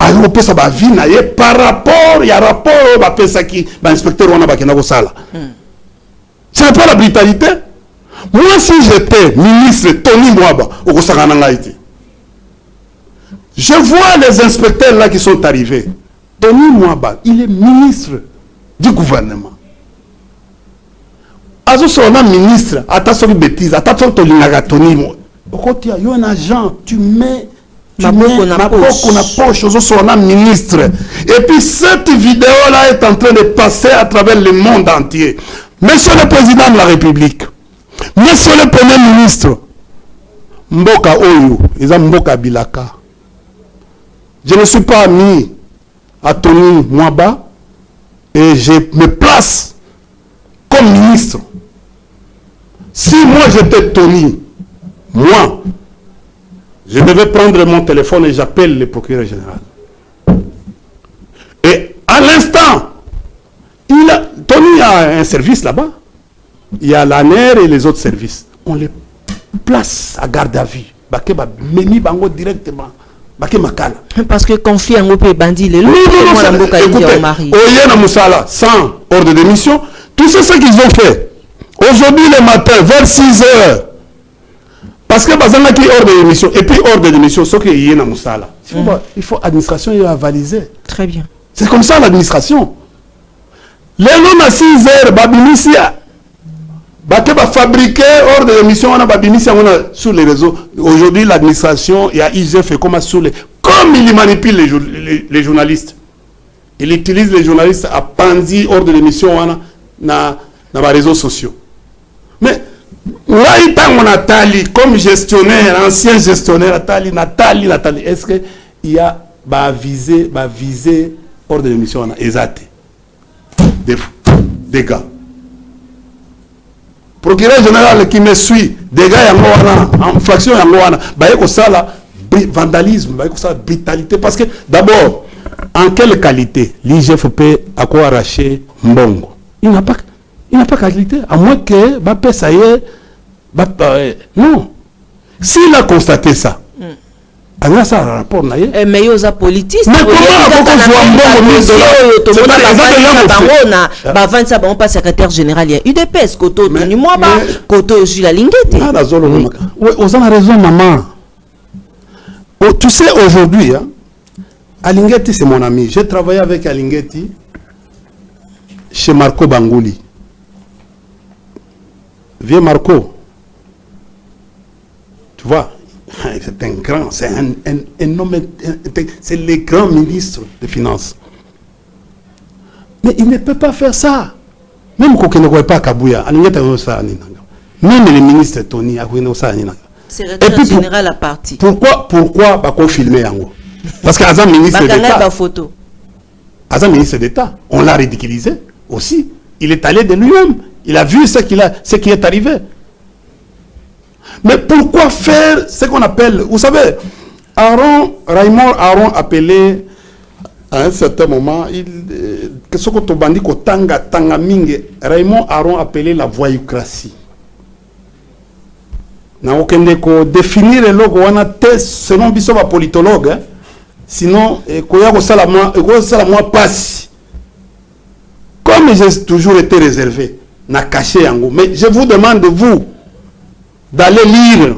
B: Alors on peut ça va vie par rapport il y a rapport va penser qui va inspecteur on a bakena ko sala. Ce n'est pas la brutalité. Moi si j'étais ministre Tony Mwaba au Kosakana ngaiti. Je vois les inspecteurs là qui sont arrivés. Tony Mwaba, il est ministre du gouvernement. azo sona ministre ata soki bêtise ata soki tolingaka toni okotia yo un agent tu mets maboko na poche ozo sona ministre et puis cette vidéo là est en train de passer à travers le monde entier. Monsieur le président de la République, monsieur le premier ministre, mboka oyo eza mboka bilaka. Je ne suis pas ami à Tony Mwaba et je me place comme ministre. Si moi j'étais Tony, moi, je devais prendre mon téléphone et j'appelle le procureur général. Et à l'instant, Tony a un service là-bas. Il y a l'ANER et les autres services. On les place à garde à vue. Meni bango directement.
A: Parce que conflit en groupe bandit, les loups,
B: écoutez, Oyena Moussala, sans ordre de mission, tout ce qu'ils ont fait. Aujourd'hui, le matin, vers 6 heures, parce que Bazanga qui est hors de mission, et puis hors de mission, ce qui est Oyena Moussala. Il faut administration et avaliser.
A: Très bien.
B: C'est comme ça l'administration. Les lois à 6 heures, Babinisia, va fabriquer hors de l'émission, on a Babinisia sur les réseaux. Aujourd'hui, l'administration, il y a IGF comme sur les. Comme il manipule les journalistes. Il utilise les journalistes à pandi hors de l'émission dans les réseaux sociaux. Mais là, il y a Nathalie comme gestionnaire, ancien gestionnaire, Nathalie. Est-ce qu'il y a visé hors de l'émission exact? Des gars. Procureur général qui me suit, des gars en fraction, vandalisme, brutalité. Parce que d'abord, en quelle qualité l'IGF peut arracher Mbongo? Il n'a pas qualité, à moins que ça y est. Non. S'il a constaté ça, mais comment
A: politiste secrétaire général il y a UDPS koto Tony Mwaba koto Jules Lingete.
B: Vous avez raison maman. Tu sais aujourd'hui Alingeti c'est mon ami. J'ai travaillé avec Alingeti chez Marco Bangouli. Vieux Marco, tu vois, c'est un grand, c'est un homme, c'est le grand ministre des Finances. Mais il ne peut pas faire ça. Même quand il ne voit pas Kabouya, même le ministre Tony,
A: secrétaire général à parti.
B: Pourquoi pas filmer Yango? Parce qu'Azam ministre d'État.
A: Photo.
B: Azam ministre d'État, on l'a ridiculisé aussi. Il est allé de lui-même. Il a vu ce qui est arrivé. Mais pourquoi faire ce qu'on appelle, vous savez, Raymond Aron appelé à un certain moment, Raymond Aron appelé la voyoucratie. N'a aucun déco définir le logo, on a test selon Bissoma politologue, sinon, moi passe. Comme j'ai toujours été réservé, n'a caché en gros. Mais je vous demande, vous, d'aller lire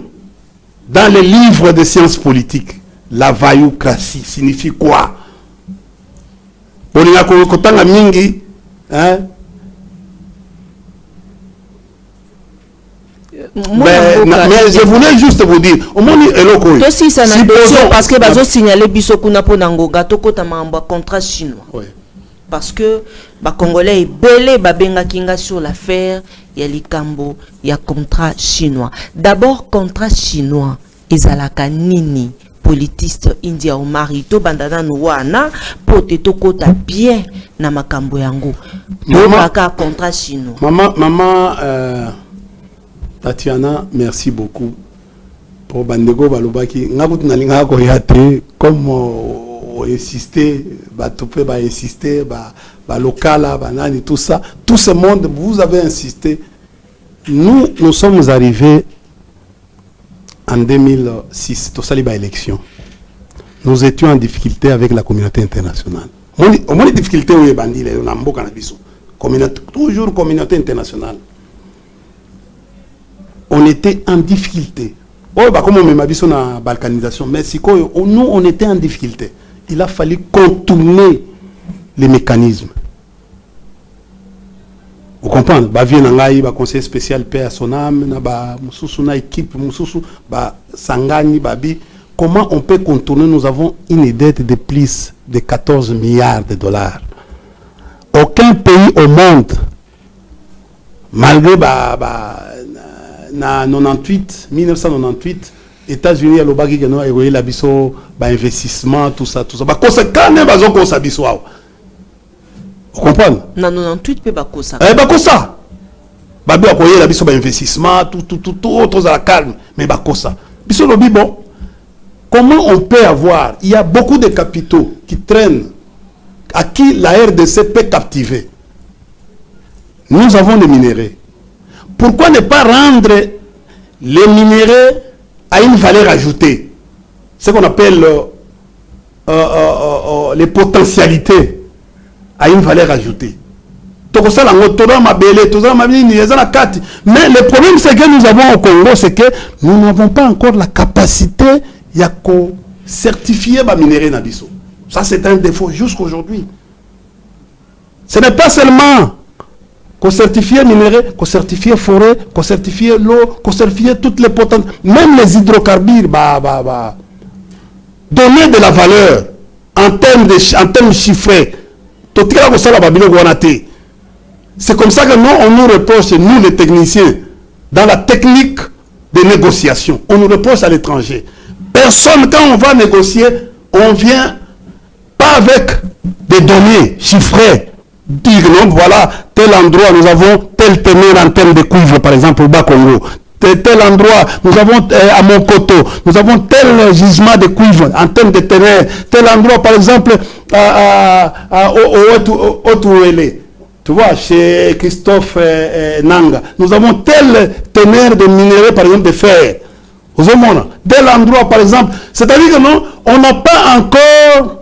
B: dans les livres de sciences politiques, la vailloucratie signifie quoi? Mais je voulais juste vous dire,
A: si ça n'a parce que bazo signaler biso kuna po nangoga tokota mamba contrat chinois. Oui. Parce que les Congolais belé babenga kinga sur l'affaire ya likambo ya contrat chinois. D'abord contrat chinois ezalaka nini politiste India au marito bandana nuwana pote tokota bien na makambo yango. Baka contrat chinois.
B: Maman Tatiana, merci beaucoup pour bandego balobaki ngakut nalinga ko yate comme insister, insister, local, tout ça, tout ce monde, vous avez insisté. Nous sommes arrivés en 2006, tout ça, les élections. Nous étions en difficulté avec la communauté internationale. On a des difficultés où les bandits, toujours communauté internationale. On était en difficulté. Comme on m'a dit sur la balkanisation, mais nous, on était en difficulté. Il a fallu contourner les mécanismes. Vous comprenez? Bah vient ngai, bah conseiller spécial paix à son âme, na bah mususu na équipe, mususu bah sangani babi. Comment on peut contourner? Nous avons une dette de plus de 14 milliards de dollars. Aucun pays au monde, malgré na 1998, États-Unis à l'obagi qui a eu l'abisso, investissement, tout ça. Bah conséquent, ne bazon qu'on s'abisso. Vous comprenez?
A: Na 98 peut pas ça.
B: Bah ça. Bah bien quoi, l'abisso investissement, tout autres à la calme, mais bah ça. Bisso lobi bon. Comment on peut avoir? Il y a beaucoup de capitaux qui traînent, à qui la RDC peut captiver. Nous avons des minéraux. Pourquoi ne pas rendre les minéraux à une valeur ajoutée? Ce qu'on appelle les potentialités à une valeur ajoutée. Mais le problème c'est que nous avons au Congo, c'est que nous n'avons pas encore la capacité de certifier les minéraux Nabiso. Ça c'est un défaut jusqu'aujourd'hui. Ce n'est pas seulement qu'on certifie les minéraux, qu'on certifie les forêts, qu'on certifie l'eau, qu'on certifie toutes les potentiels, même les hydrocarbures, donner de la valeur en termes chiffrés. C'est comme ça que nous, on nous reproche, nous les techniciens, dans la technique de négociation, on nous reproche à l'étranger. Personne, quand on va négocier, on vient pas avec des données chiffrées. Dire non, voilà, tel endroit, nous avons tel teneur en termes de cuivre, par exemple, au Bas-Congo. Tel endroit, nous avons à Monkoto, nous avons tel gisement de cuivre en termes de teneur. Tel endroit, par exemple, au Haut-Ouélé. Tu vois, chez Christophe Nanga, nous avons tel teneur de minéraux, par exemple, de fer. Tel endroit, par exemple. C'est-à-dire que non, on n'a pas encore,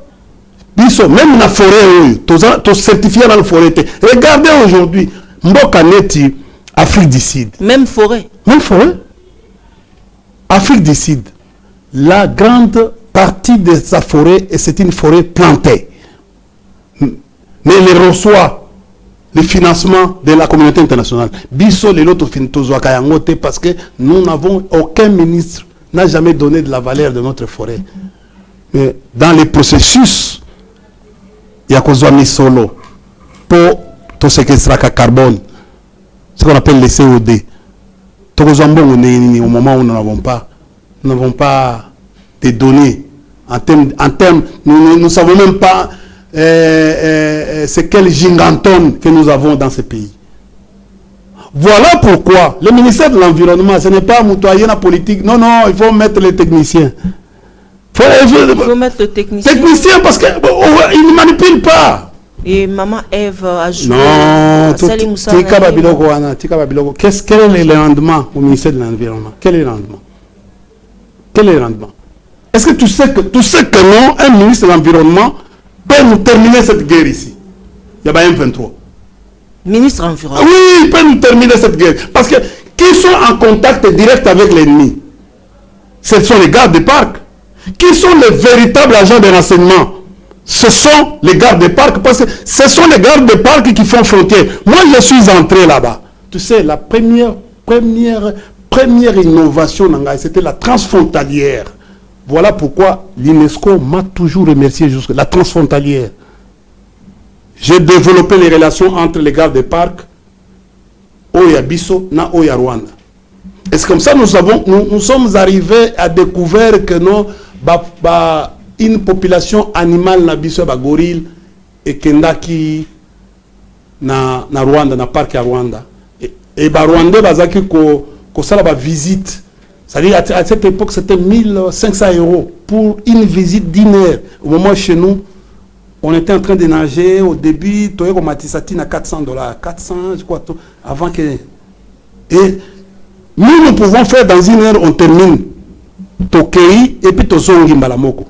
B: même dans la forêt, tout certifié dans la forêt. Regardez aujourd'hui, Mbokaneti, Afrique du Sud.
A: Même forêt.
B: Même forêt. Afrique du Sud. La grande partie de sa forêt, c'est une forêt plantée. Mais elle reçoit le financement de la communauté internationale. Bisso les autres parce que nous n'avons aucun ministre n'a jamais donné de la valeur de notre forêt. Mais dans les processus, il y a mis solo pour tout ce qui sera carbone, ce qu'on appelle les COD. Au moment où nous n'avons pas de données en termes, nous ne savons même pas c'est quel giganton que nous avons dans ce pays. Voilà pourquoi le ministère de l'Environnement, ce n'est pas moutoyer la politique. Non, non, il faut mettre les techniciens.
A: Il faut mettre le technicien.
B: Technicien parce qu'ils ne manipulent pas.
A: Et maman Eve a joué.
B: Non, quel est le rendement au ministère de l'Environnement? Quel est le rendement? Quel est le rendement? Est-ce que tu sais que non, un ministre de l'Environnement peut nous terminer cette guerre ici? Il y a un M23.
A: Ministre environnement.
B: Oui, il peut nous terminer cette guerre. Parce que qui sont en contact direct avec l'ennemi? Ce sont les gardes des parcs. Qui sont les véritables agents de renseignement? Ce sont les gardes des parcs. Parce que ce sont les gardes des parcs qui font frontière. Moi, je suis entré là-bas. Tu sais, la première innovation, c'était la transfrontalière. Voilà pourquoi l'UNESCO m'a toujours remercié jusque la transfrontalière. J'ai développé les relations entre les gardes des parcs, Oya Bisso, na Oya Rwanda. Et c'est comme ça nous sommes arrivés à découvrir que non, une population animale na Bisso, gorille, et kendaki na Rwanda, na parc à Rwanda. Et Rwanda, bazaki ko sala ba visite. C'est-à-dire, à cette époque, c'était 1500 € pour une visite d'une heure. Au moment chez nous, on était en train de nager. Au début, tu as Matisatine à $400. 400, je crois, avant que... Et nous pouvons faire dans une heure, on termine. Tokei et puis Tozongi Mbalamoko.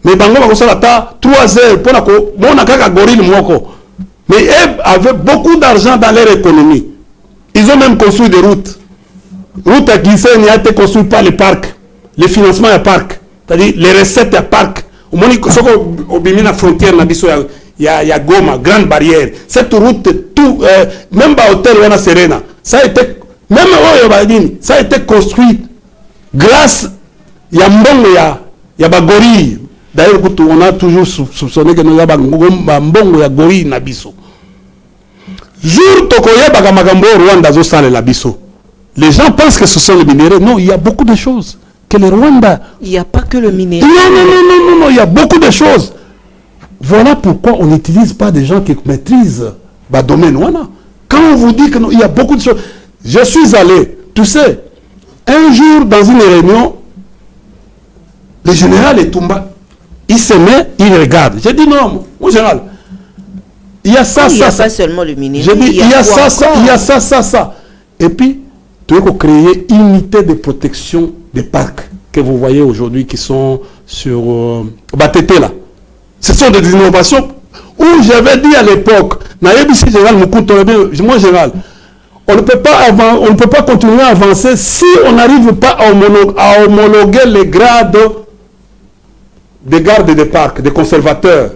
B: Mais Bango va ça 3 heures pour la gorille moko. Mais eux avaient beaucoup d'argent dans leur économie. Ils ont même construit des routes. Route à Guissé n'y a été construite par les parcs, les financements à parcs, c'est-à-dire les recettes à parcs. Au moins, au la frontière, il y a Goma, Grande Barrière. Cette route, tout, même à l'hôtel Wana Serena, ça a été, même ça a été construit grâce à Mbongo, il y a Bagori. D'ailleurs, on a toujours soupçonné que nous avons Mbongo, ya Gori, Nabiso. Jour Tokoye, Bagamagambo, Rwanda, Zosale, Labiso. Les gens pensent que ce sont les minéraux. Non, il y a beaucoup de choses. Que le Rwanda...
A: Il n'y a pas que le minéral.
B: Non, il y a beaucoup de choses. Voilà pourquoi on n'utilise pas des gens qui maîtrisent le domaine. Quand on vous dit qu'il y a beaucoup de choses... Je suis allé, tu sais, un jour dans une réunion, le général Etumba, il se met, il regarde. J'ai dit non, mon général, il y a ça,
A: il n'y a
B: ça.
A: pas seulement le minéral.
B: J'ai dit, il y a ça, ça, il y a ça, ça, ça. Et puis, tu veux créer une unité de protection des parcs que vous voyez aujourd'hui qui sont sur Batété là. Ce sont des innovations où j'avais dit à l'époque, moi général, on ne peut pas continuer à avancer si on n'arrive pas à homologuer les grades des gardes des parcs, des conservateurs.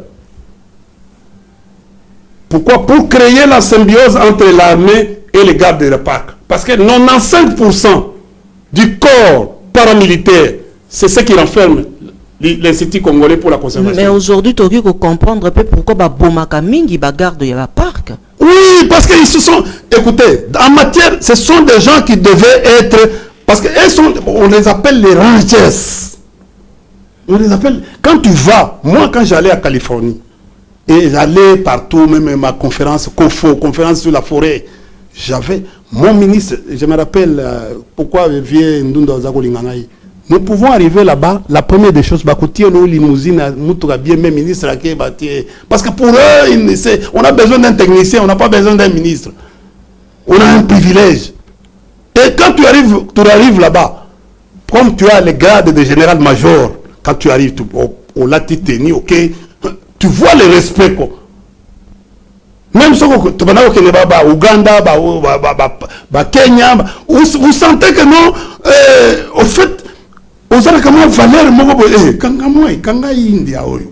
B: Pourquoi? Pour créer la symbiose entre l'armée et les gardes des parcs. Parce que 95% du corps paramilitaire, c'est ce qui renferme l'Institut congolais pour la conservation.
A: Mais aujourd'hui, tu as comprendre un peu pourquoi Bomaka Mingi garde le parc.
B: Oui, parce qu'ils se sont... Écoutez, en matière, ce sont des gens qui devaient être... Parce qu'on les appelle les rangers. On les appelle... Quand tu vas, moi quand j'allais à Californie, et j'allais partout, même ma conférence, conférence sur la forêt, j'avais mon ministre, je me rappelle pourquoi nous pouvons arriver là-bas, la première des choses, nos limousines, bien même ministre, parce que pour eux, on a besoin d'un technicien, on n'a pas besoin d'un ministre. On a un privilège. Et quand tu arrives là-bas, comme tu as les grades de général-major, quand tu arrives au Latiteni, ok, tu vois le respect, quoi. Même si tu vas au Ouganda, Kenya, vous sentez que non, au fait, vous avez quand même valeur,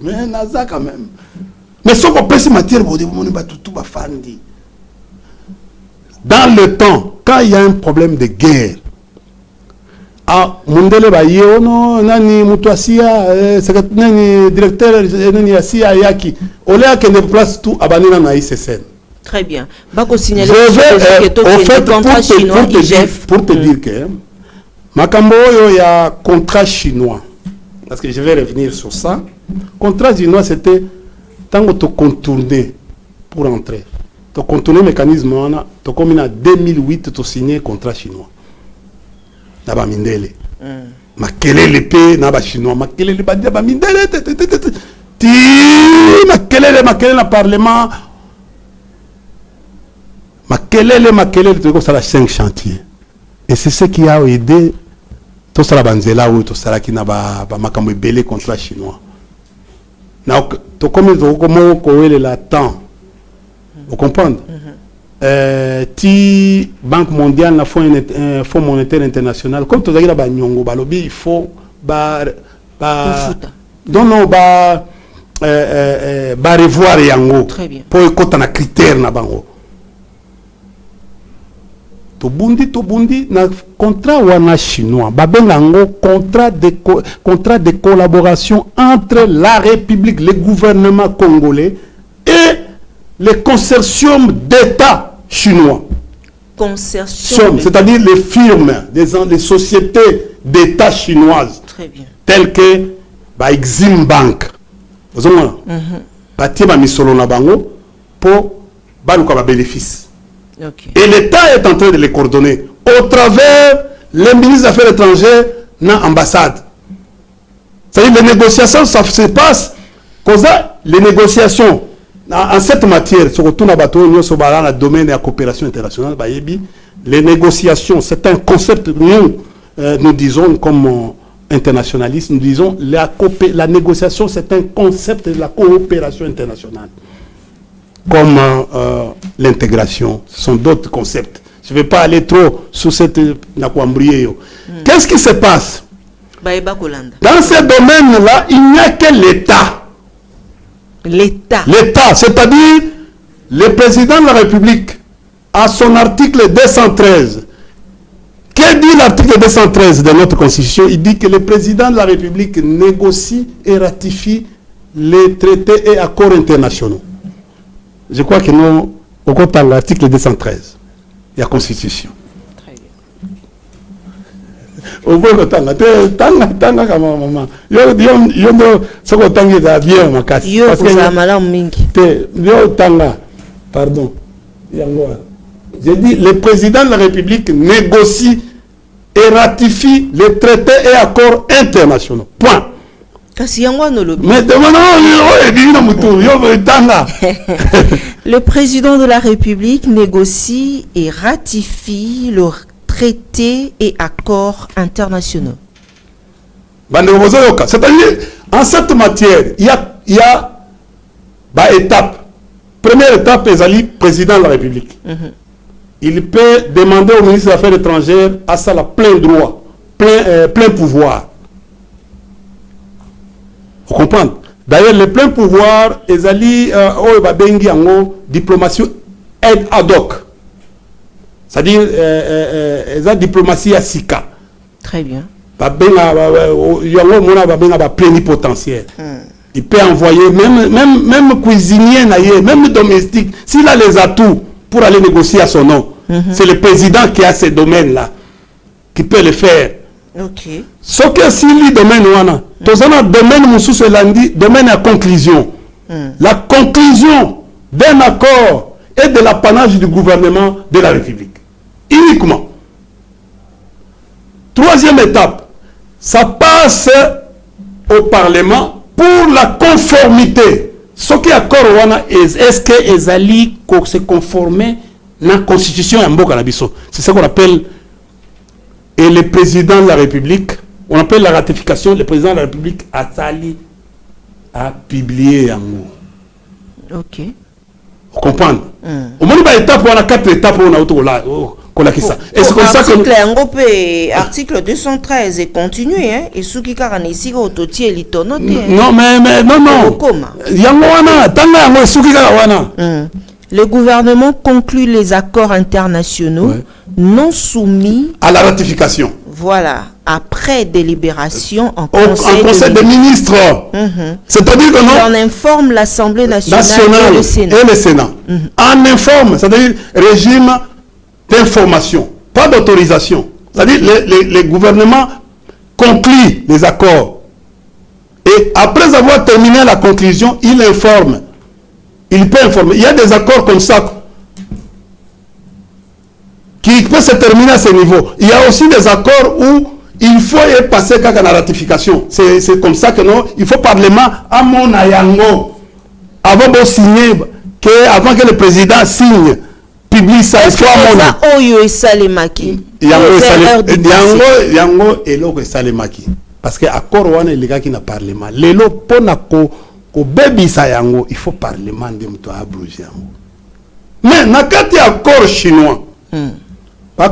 B: mais naza quand même. Mais ce qu'on peut se matière, dans le temps, quand il y a un problème de guerre, ah, Mundele Bayo, non, nani Mutuasia, directeur nani Asia Yaki, Olea qui ne place tout abanina na ICCN.
A: Très bien. Bako signaler
B: au fait, pour te dire que Makambo il y a contrat chinois. Parce que je vais revenir sur ça. Contrat chinois, c'était tant que tu contourner pour entrer. Tu contourner le mécanisme, tu comme en 2008, tu signé contrat chinois. Naba Mindele. Makelele pe naba chinois. Makelele ba naba Mindele. Ti makelele na parlement. Makelele tu ça la 5 chantiers. Et c'est ce qui a aidé tout ça la banzela ou tout ça qui naba makambo belé contre chinois. Donc tu comment koele la temps. Vous comprenez? Ti Banque mondiale na Fonds monétaire international comme tu as dit là nyongo balobi il faut revoir yango pour écouter na critère na bango to bundi na contrat wana chinois babengango contrat de collaboration entre la République, le gouvernement congolais et le consortium d'États chinois.
A: Consortium,
B: c'est-à-dire les firmes, les sociétés d'État chinoises.
A: Très bien.
B: Telles que Exim Bank. Vous avez misolo na bango pour baluka bénéfice. Et l'État est en train de les coordonner au travers les ministres des Affaires étrangères dans l'ambassade. C'est-à-dire les négociations, ça se passe comme ça, les négociations. En cette matière, surtout dans le domaine de la coopération internationale, les négociations, c'est un concept, nous disons comme internationalistes, nous disons la négociation, c'est un concept de la coopération internationale. Comme l'intégration, ce sont d'autres concepts. Je ne vais pas aller trop sur cette nakwambrié. Qu'est-ce qui se passe? Dans ce domaine-là, il n'y a que l'État
A: L'État.
B: L'État, c'est-à-dire le président de la République, à son article 213. Que dit l'article 213 de notre Constitution? Il dit que le président de la République négocie et ratifie les traités et accords internationaux. Je crois que nous, au côté de l'article 213, il y a Constitution.
A: Très bien.
B: Au bout de temps, tanga comme maman. Yo tanga bien ma casse.
A: Yo ça malam mingi.
B: Yo tanga. Pardon. J'ai dit le président de la République négocie et ratifie les traités et accords internationaux. Point. Mais
A: le président de la République négocie et ratifie le traités et accords internationaux.
B: C'est-à-dire, en cette matière, il y a étape. Première étape, le président de la République. Il peut demander au ministre des Affaires étrangères à ça la plein droit, plein pouvoir. Vous comprenez? D'ailleurs, le plein pouvoir, diplomatie ad hoc. C'est-à-dire, la diplomatie à Sika.
A: Très bien.
B: Il y a plénipotentiaire. Il peut envoyer même cuisinier, même domestique. S'il a les atouts pour aller négocier à son nom, c'est le président qui a ces domaines-là, qui peut le faire.
A: Ok.
B: Ce que si le domaine, domaine à conclusion. La conclusion d'un accord est de l'apanage du gouvernement de la République. Uniquement. Troisième étape, ça passe au Parlement pour la conformité. Ce qui est accord, est-ce que Ezali se conformer à la Constitution en Bokanabiso? C'est ce qu'on appelle, et le président de la République, on appelle la ratification, le président de la République a publié en haut.
A: Ok.
B: Vous comprenez? Au moins, il y a 4 étapes où on a là. Et c'est comme ça que.
A: Article 213 est continué, hein? Et ceux qui ont ici,
B: non, mais non.
A: Le gouvernement conclut les accords internationaux non soumis
B: à la ratification.
A: Voilà, après délibération en
B: conseil des ministres. C'est-à-dire que
A: on informe l'Assemblée nationale
B: et le Sénat. On informe, c'est-à-dire régime d'information, pas d'autorisation. C'est-à-dire le gouvernement conclut les accords. Et après avoir terminé la conclusion, il informe. Il peut informer. Il y a des accords comme ça qui peuvent se terminer à ce niveau. Il y a aussi des accords où il faut y passer qu'à la ratification. C'est comme ça que non, il faut parlement à mon ayango avant de signer, avant que le président signe, publie ça. Il faut à mon
A: Oyo et Salemaki.
B: Yango et l'autre Salemaki. Parce que accord on est les gars qui n'a parlement. Les lots ponako ko baby sa yango, il faut parlement de mto abroger yango. Mais nakati accord chinois.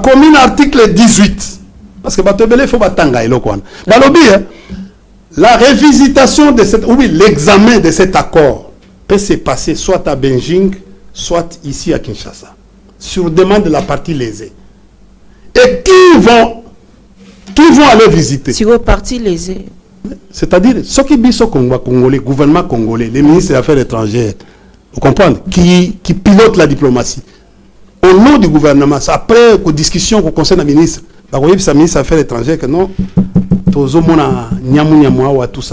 B: Comme article 18, parce que il faut batanga la révisitation de cette, oui, l'examen de cet accord peut se passer soit à Beijing, soit ici à Kinshasa, sur demande de la partie lésée. Et qui vont aller visiter?
A: Sur la partie lésée.
B: C'est-à-dire, ceux qui sont congolais, gouvernement congolais, les ministres des Affaires étrangères, vous comprenez, qui pilotent la diplomatie. Au nom du gouvernement, après une discussion qu'on concerne le ministre, le ministre des Affaires étrangères, que non, tout ça,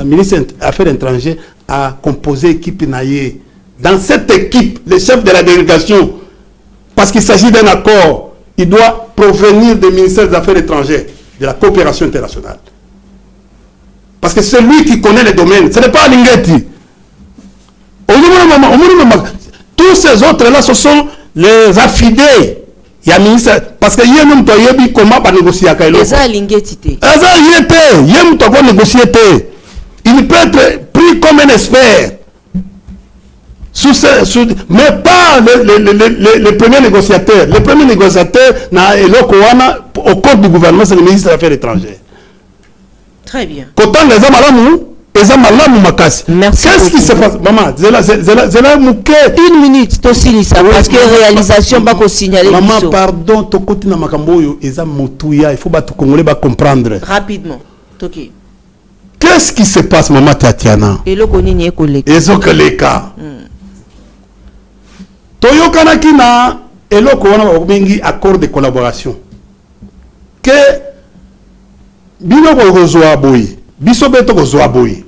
B: le ministre des Affaires étrangères a composé l'équipe Naye. Dans cette équipe, le chef de la délégation, parce qu'il s'agit d'un accord, il doit provenir du ministère des Affaires étrangères, de la coopération internationale. Parce que c'est lui qui connaît les domaines, ce n'est pas Lingeti. Tous ces autres-là, ce sont les affidés. Il y a ministre, parce que il y a même comment pas négocier avec lui. Il peut être pris comme un expert. Mais pas le premier négociateur. Le premier négociateur au code du gouvernement, c'est le ministre des Affaires étrangères.
A: Très bien.
B: Quand les hommes eza malamu makasi.
A: Merci.
B: Qu'est-ce qui se passe maman? Zela muke
A: 1 minute to silisa parce que réalisation ba ko signaler
B: maman pardon to koti na makambo yo eza motuya, il faut ba to congolais ba comprendre
A: rapidement. Toki.
B: Qu'est-ce qui se passe maman Tatiana?
A: Eloko nini ekoleka?
B: Ezokoleka. Toyokana kina eloko wana ba bengi accord de collaboration. Que bino ko kozwa boyi. Biso beto kozwa boyi.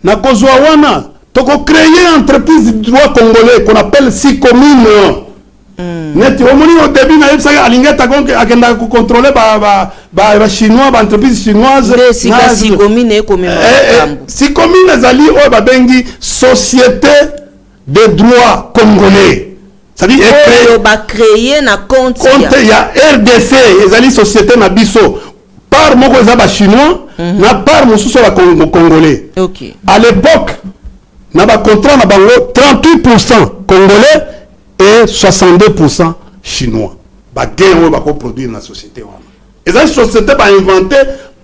B: Na kozwa wana toko créer entreprise de droit congolais qu'on appelle SICOMIN. Neti omoni au début na yebisa alingeta konke akenda ko contrôler ba chinois ba entreprise chinoise
A: na SICOMIN e komema kambo.
B: SICOMIN ezali o ba bengi société de droit congolais. C'est-à-dire
A: créer na compte
B: ya RDC ezali société na biso par moko ezaba chinois na par mosusu ba congolais.
A: OK.
B: À l'époque na ba contrat na bango 38% congolais et 62% chinois. Ba gain ba ko produire na société wana. Ezali société ba inventé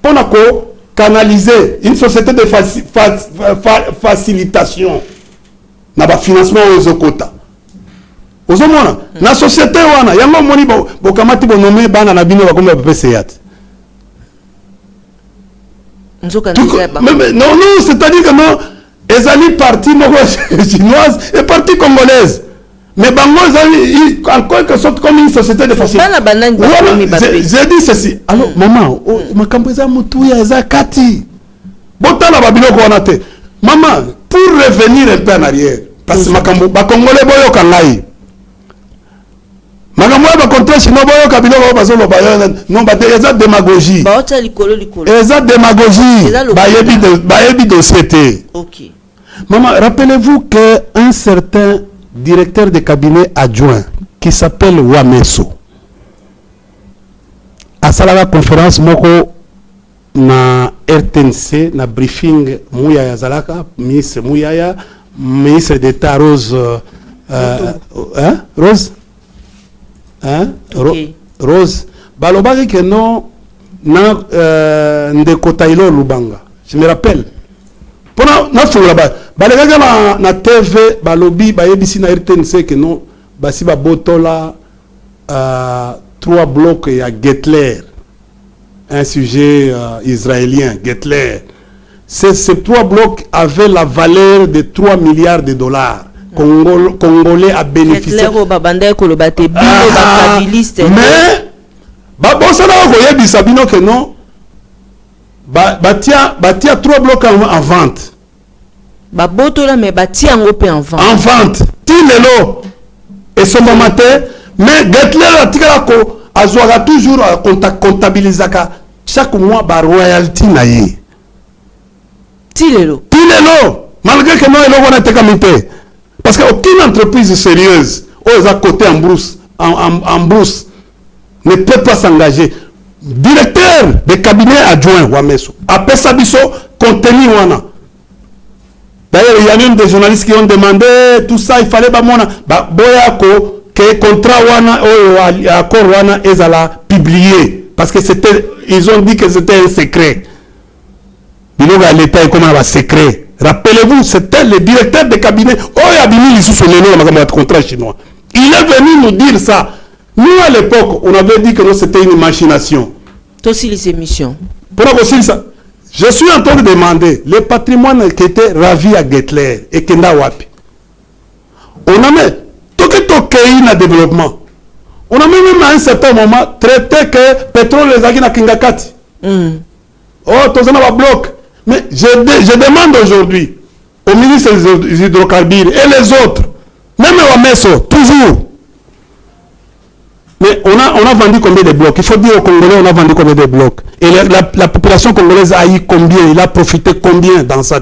B: pour na ko canaliser une société de facilitation na ba financement aux quotas. Ozomona na société wana yango moni bo kamati bo nommer bana na bino ba komba PCA. Non, c'est-à-dire que non, ezali partie chinoise et partie congolaise. Mais bango ezali en quelque sorte comme une société de facilitation. J'ai dit ceci. Alors maman, makambo eza mutuya eza kati. Botala ba biloko wana te. Maman, pour revenir un peu en arrière parce que makambo ba congolais boyo kangai. Makambo ba contrat chinois boyo kabilo ba bazolo ba non ba eza démagogie.
A: Ba ota likolo.
B: Eza démagogie. Ba yebi dossier.
A: OK.
B: Maman, rappelez-vous que un certain directeur de cabinet adjoint qui s'appelle Wameso a la conférence moko na RTNC na briefing Mouyaya Zalaka, ministre Mouyaya, ministre d'État Rose Rose
A: Okay.
B: Rose balobaki que non na ndeko Taylor Lubanga, je me rappelle pona na fula balega na TV balobi bayebisi na RTNC que non basi ba botola 3 blocs ya Getler, un sujet israélien Getler. Ces 3 blocs avaient la valeur de 3 milliards de dollars. Congolais a bénéficié. Mais babosana ko sabino que non batia 3 blocs en vente.
A: Babotola mais batia en vente.
B: En vente. Tilelo et son matin mais Getler atikala ko azwaka toujours comptabilisaka chaque mois ba royalty na ye.
A: Tilelo
B: malgré que non eloko na tekamite. Parce qu'aucune entreprise sérieuse, aux à côté en brousse, en brousse, ne peut pas s'engager. Directeur de cabinet adjoint, Wameso, après ça, contenu wana. D'ailleurs, il y a même des journalistes qui ont demandé tout ça, il fallait pas boyako que contrat wana ou accord wana ezala publié parce que ils ont dit que c'était un secret. Il y a l'État comme un secret. Rappelez-vous, c'était le directeur de cabinet. Contrat chinois. Il est venu nous dire ça. Nous, à l'époque, on avait dit que c'était une machination.
A: Aussi les émissions.
B: Je suis en train de demander le patrimoine qui était ravi à Getler et Kenda Wapi. On a même tout le développement. On a même à un certain moment traité que pétrole les agis na Kingakati. Oh, tout ça va bloquer. Mais je demande aujourd'hui au ministre des hydrocarbures et les autres, même au MESO, toujours. Mais on a vendu combien de blocs? Il faut dire aux Congolais, on a vendu combien de blocs? Et la population congolaise a eu combien? Il a profité combien dans ça?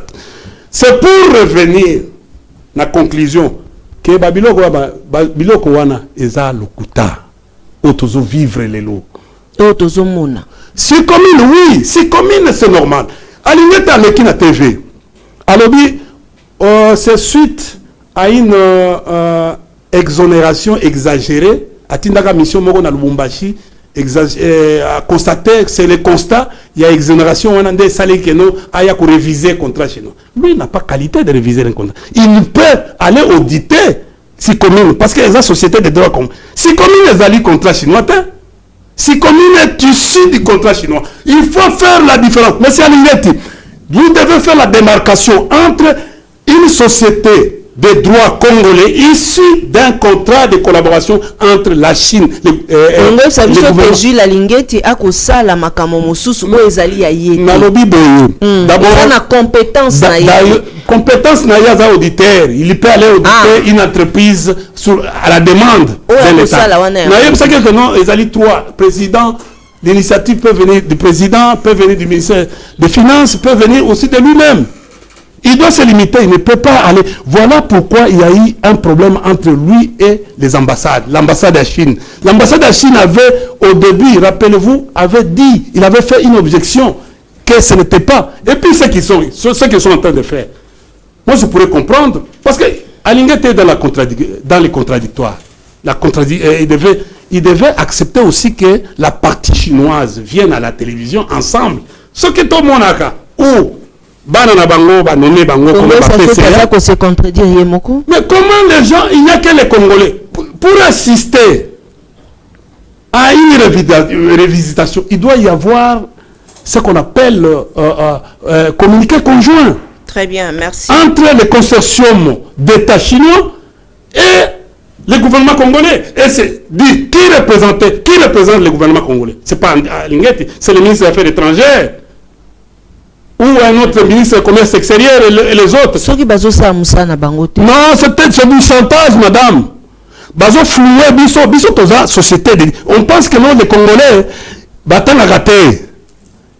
B: C'est pour revenir à la conclusion que Biloko wana eza lokuta. Otozo vivre les lots.
A: Otozo mona.
B: Si commune, oui. Si commune, c'est normal. Aligné à l'équipe TV. Alors, c'est suite à une exonération exagérée. À Tindaka mission Moko na Lubumbashi constaté que c'est le constat, il y a exonération, on a des salaires qui n'ont pas réviser le contrat chez nous. Lui, il n'a pas qualité de réviser un contrat. Il peut aller auditer si commune, parce que les sociétés de droit commun. Si commune est allé contrat chinois, si commune est issue du contrat chinois, il faut faire la différence. Monsieur Alingeti, vous devez faire la démarcation entre une société de droit congolais issu d'un contrat de collaboration entre la Chine
A: la Lingeti akosala makambo mosusu oyo ezali ya ye.
B: Nalobi boye.
A: D'abord na compétence na ye.
B: Compétence na ye za auditeur, il peut aller auditer une entreprise à la demande de l'État. Na ye parce que non ezali trois président, l'initiative peut venir du président, peut venir du ministère des Finances, peut venir aussi de lui-même. Il doit se limiter, il ne peut pas aller. Voilà pourquoi il y a eu un problème entre lui et les ambassades. L'ambassade de Chine. L'ambassade de Chine avait, au début, rappelez-vous, avait dit, il avait fait une objection que ce n'était pas. Et puis ceux qui sont en train de faire. Moi, je pourrais comprendre. Parce que Alingue était dans les contradictoires. Il devait accepter aussi que la partie chinoise vienne à la télévision ensemble. Ce qui est au Monaco. Où mais comment les gens, il n'y a que les Congolais, pour assister à une révisitation, il doit y avoir ce qu'on appelle communiqué conjoint.
A: Très bien, merci. Entre
B: les consortiums d'États chinois et le gouvernement congolais. Et c'est dit qui représente le gouvernement congolais. Ce n'est pas Lingeti, c'est le ministre des Affaires étrangères. Ou un autre ministre du commerce extérieur et les autres. Non, c'est du chantage, madame. Bazo floué, biso toza société. On pense que non, les Congolais, battent la raté.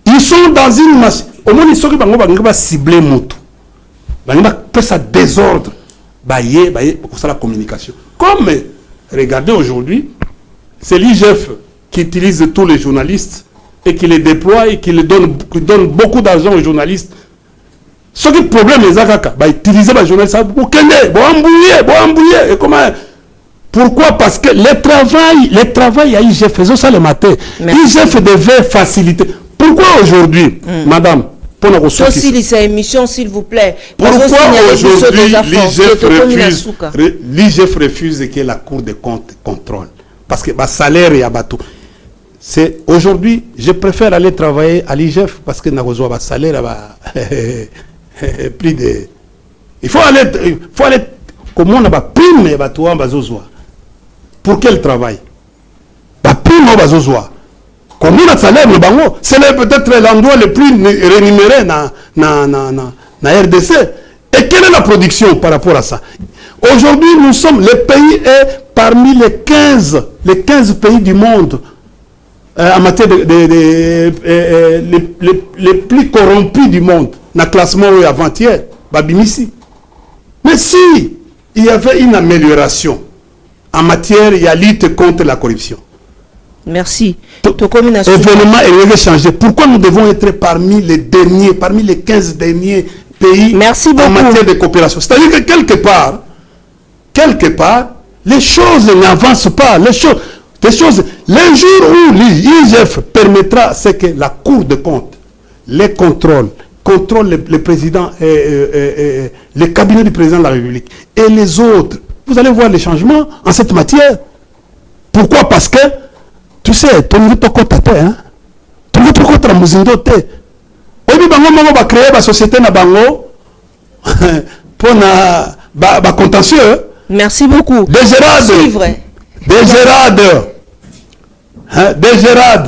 B: Ils sont dans une masse. Au moins, ils sont ciblés moto. Ils ont ça désordre. Pour ça la communication. Comme, regardez aujourd'hui, c'est l'IGF qui utilise tous les journalistes et qui les déploie et qui donne beaucoup d'argent aux journalistes. Ce qui est le problème, les Akaka, utiliser les journalistes pour embrouiller. Et comment? Pourquoi? Parce que le travail à IGF faisait ça le matin. IGF devait faciliter. Pourquoi aujourd'hui, madame, pour nos ressources
A: émission, s'il vous plaît.
B: Pourquoi aujourd'hui l'IGF refuse que la Cour des comptes contrôle? Parce que salaire et bateau. C'est aujourd'hui, je préfère aller travailler à l'IGF parce que n'a salaire plus de. Il faut aller comme on a prime et bateau en bazozwa. Pour quel travail? Prime en bazozwa. Comme on a salaire le bango, c'est peut-être l'endroit le plus rémunéré na RDC. Et quelle est la production par rapport à ça? Aujourd'hui, le pays est parmi les 15 pays du monde. En matière les plus corrompus du monde, dans le classement avant-hier, Babimisi. Mais si il y avait une amélioration en matière de lutte contre la corruption.
A: Merci.
B: Événement est changé. Pourquoi nous devons être parmi les derniers, parmi les 15 derniers pays en matière de coopération? C'est-à-dire que quelque part, les choses n'avancent pas. Les choses, les jours où l'IGF permettra, c'est que la Cour de compte, les contrôle le président, le cabinet du président de la République et les autres. Vous allez voir les changements en cette matière. Pourquoi? Parce que, tu sais, ton niveau de compte, ton niveau de compte à Mouzindo, oui, bango va créer la société na bango pour na contentieux.
A: Merci beaucoup.
B: Des Gérard.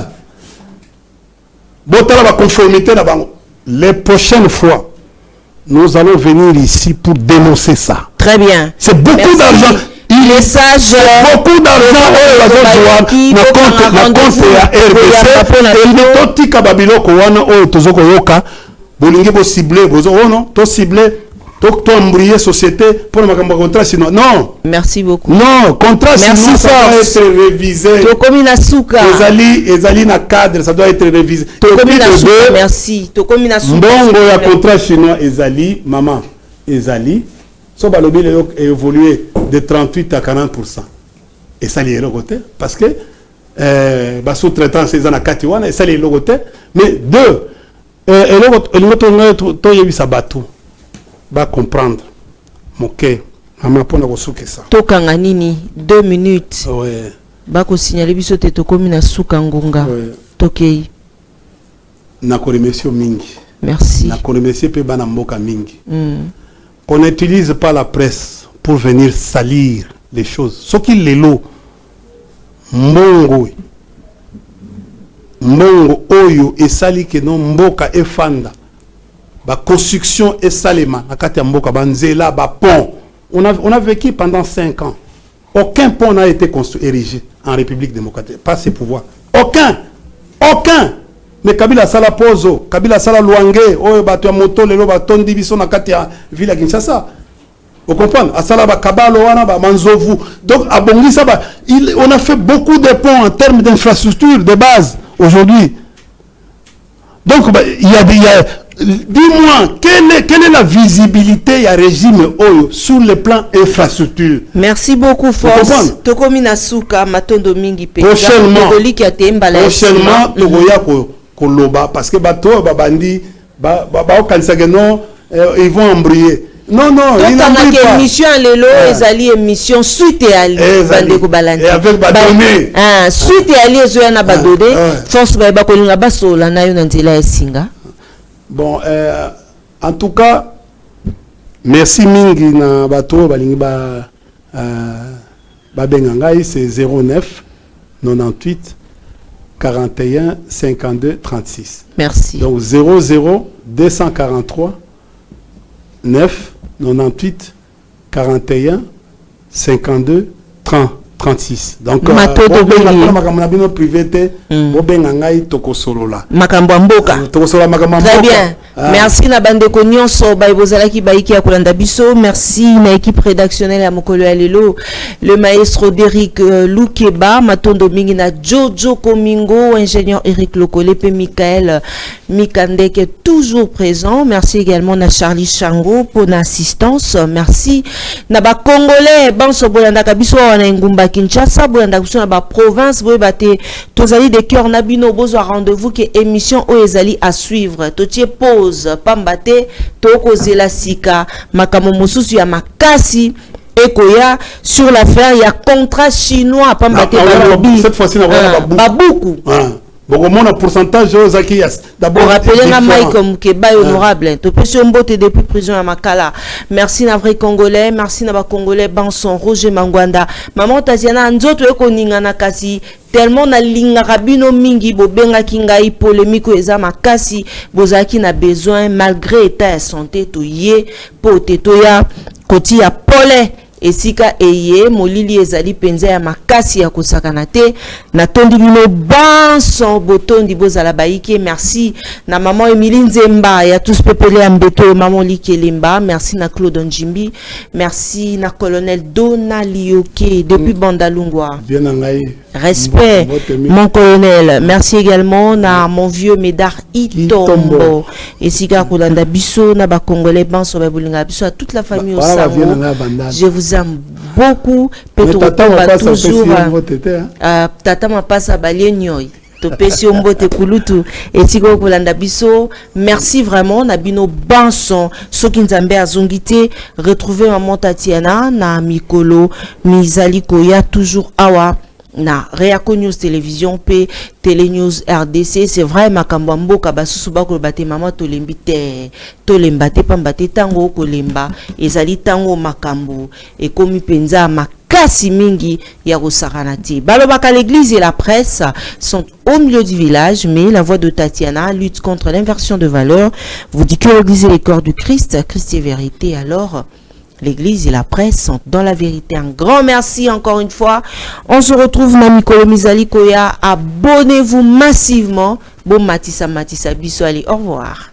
B: Botala va conformité na bango. Les prochaines fois, nous allons venir ici pour dénoncer ça.
A: Très bien.
B: C'est beaucoup d'argent.
A: Il est sage.
B: Beaucoup d'argent. Non.
A: Merci beaucoup.
B: Non, contrat chinois, ça doit être révisé. Ezali na cadre, ça doit être révisé.
A: Merci.
B: Mbongo ya contrat chinois ezali, maman, ezali. So balobi le évolué de 38 à 40%. Et ça lié le côté parce que sous-traitant ces ans à Katiwana et ça les logotés mais deux et l'autre il y a bateau va comprendre moké maman pour nous souke ça
A: tokanga nini 2 minutes
B: ouais
A: ba ko signaler biso te to komi na suka ngonga tokei
B: na ko remercier mingi
A: merci
B: na ko remercier pe bana mboka mingi qu'on n'utilise pas la presse pour venir salir les choses ce qu'il les lots mbongo oyo esali ke no mboka efanda ba construction esalema na kati ya mboka banzela ba pont on a vécu pendant 5 ans aucun pont n'a été construit érigé en République démocratique pas ses pouvoirs aucun mais Kabila sala pozo Kabila sala luange oyo bato ya moto lelo batondi biso na kati ya ville ya Kinshasa. Vous comprenez? Donc, à Bongisa, on a fait beaucoup de ponts en termes d'infrastructures de base aujourd'hui. Donc, dis-moi, quelle est la visibilité du régime Oyo sur le plan infrastructure?
A: Merci beaucoup, Force. Tokomina Suka, Matondo Mingi Pe.
B: Prochainement, Koloba, parce que bateau, babandi, ils vont embrayer. Non, il n'a pas.
A: Émission Lelo, Ezali émission suite et Ali, Bandeko Balandi.
B: Et avec Badone.
A: Suite et Ali, Zoyana Badode. Force Baba Kolinga Baso, la Nayo Nantila et Singa.
B: Bon, en tout cas, merci Mingi na Bato, Balingi Babengangai, c'est 09 98 41 52 36.
A: Merci.
B: Donc 00 243 9 98 41 52 30 36. Donc makambo privé bobengangai tokosolola
A: makambo mboka très bien. Merci na bandeko nyonso baibozalaki baiki ya kolanda biso. Merci na équipe rédactionnelle ya mokolo ya lelo, le maestro Derrick Lukeba, Matondo mingi na Jojo Komingo, ingénieur Eric Lokole pe Michael Mikandeke toujours présent. Merci également na Charlie Chango pour l'assistance. Merci na ba congolais banso bolanda kabiso wana ngumba Kinshasa bolanda biso na ba province boy baté tozali de cœur na bino bozo rendez-vous que émission o ezali à suivre totie pause pambate toko zela sika makamo mosusu ya makasi ekoya sur l'affaire ya contrat chinois pambate balobi
B: cette fois-ci na
A: babuku
B: beaucoup mon pourcentage zaki
A: d'abord rappeler na Mike comme Keba honorable to pesi mbote depuis prison à Makala. Merci na vrai congolais, merci na ba congolais Banson Roger Mangwanda maman Taziana nzoto ekoninga na kasi tellement na linga rabino mingi bobenga kingai polémique eza makasi bozaki na besoin malgré état de santé to ye poteto ya koti ya pole esika eye molili ezali penza ya makasi ya kosakana te na tondi bino banso botondi bozala baike. Merci na maman Emilie Nzemba ya tous pepele ya mbeto maman Likelemba. Merci na Claude Njimbi. Merci na colonel Dona Lioke depuis Bandalungwa. Respect mon colonel. Merci également na mon vieux Médard Itombo esika kolanda biso na ba congolais banso ba bolinga biso à toute la famille au Savo. Je vous aime beaucoup. Toujours tata mapasa balienyoy to pesi ombote kulutu etiko kolanda biso. Merci vraiment na bino banson soki nzambe azongite. Retrouver maman Tatiana na mikolo mizali koya toujours awa na Reaco News Télévision P Télé News RDC. C'est vrai makambo mboka basusu bako bate mama tolembi te tolemba te pambate tango kolemba ezali tango makambo et komi penza makasi mingi ya kosaranati. Balobaka l'église et la presse sont au milieu du village, mais la voix de Tatiana lutte contre l'inversion de valeurs. Vous dit que l'église est le corps du Christ, Christ est vérité. Alors l'église et la presse sont dans la vérité. Un grand merci encore une fois. On se retrouve dans Mikolo Mizali Koya. Abonnez-vous massivement. Bon Matissa Biso. Allez, au revoir.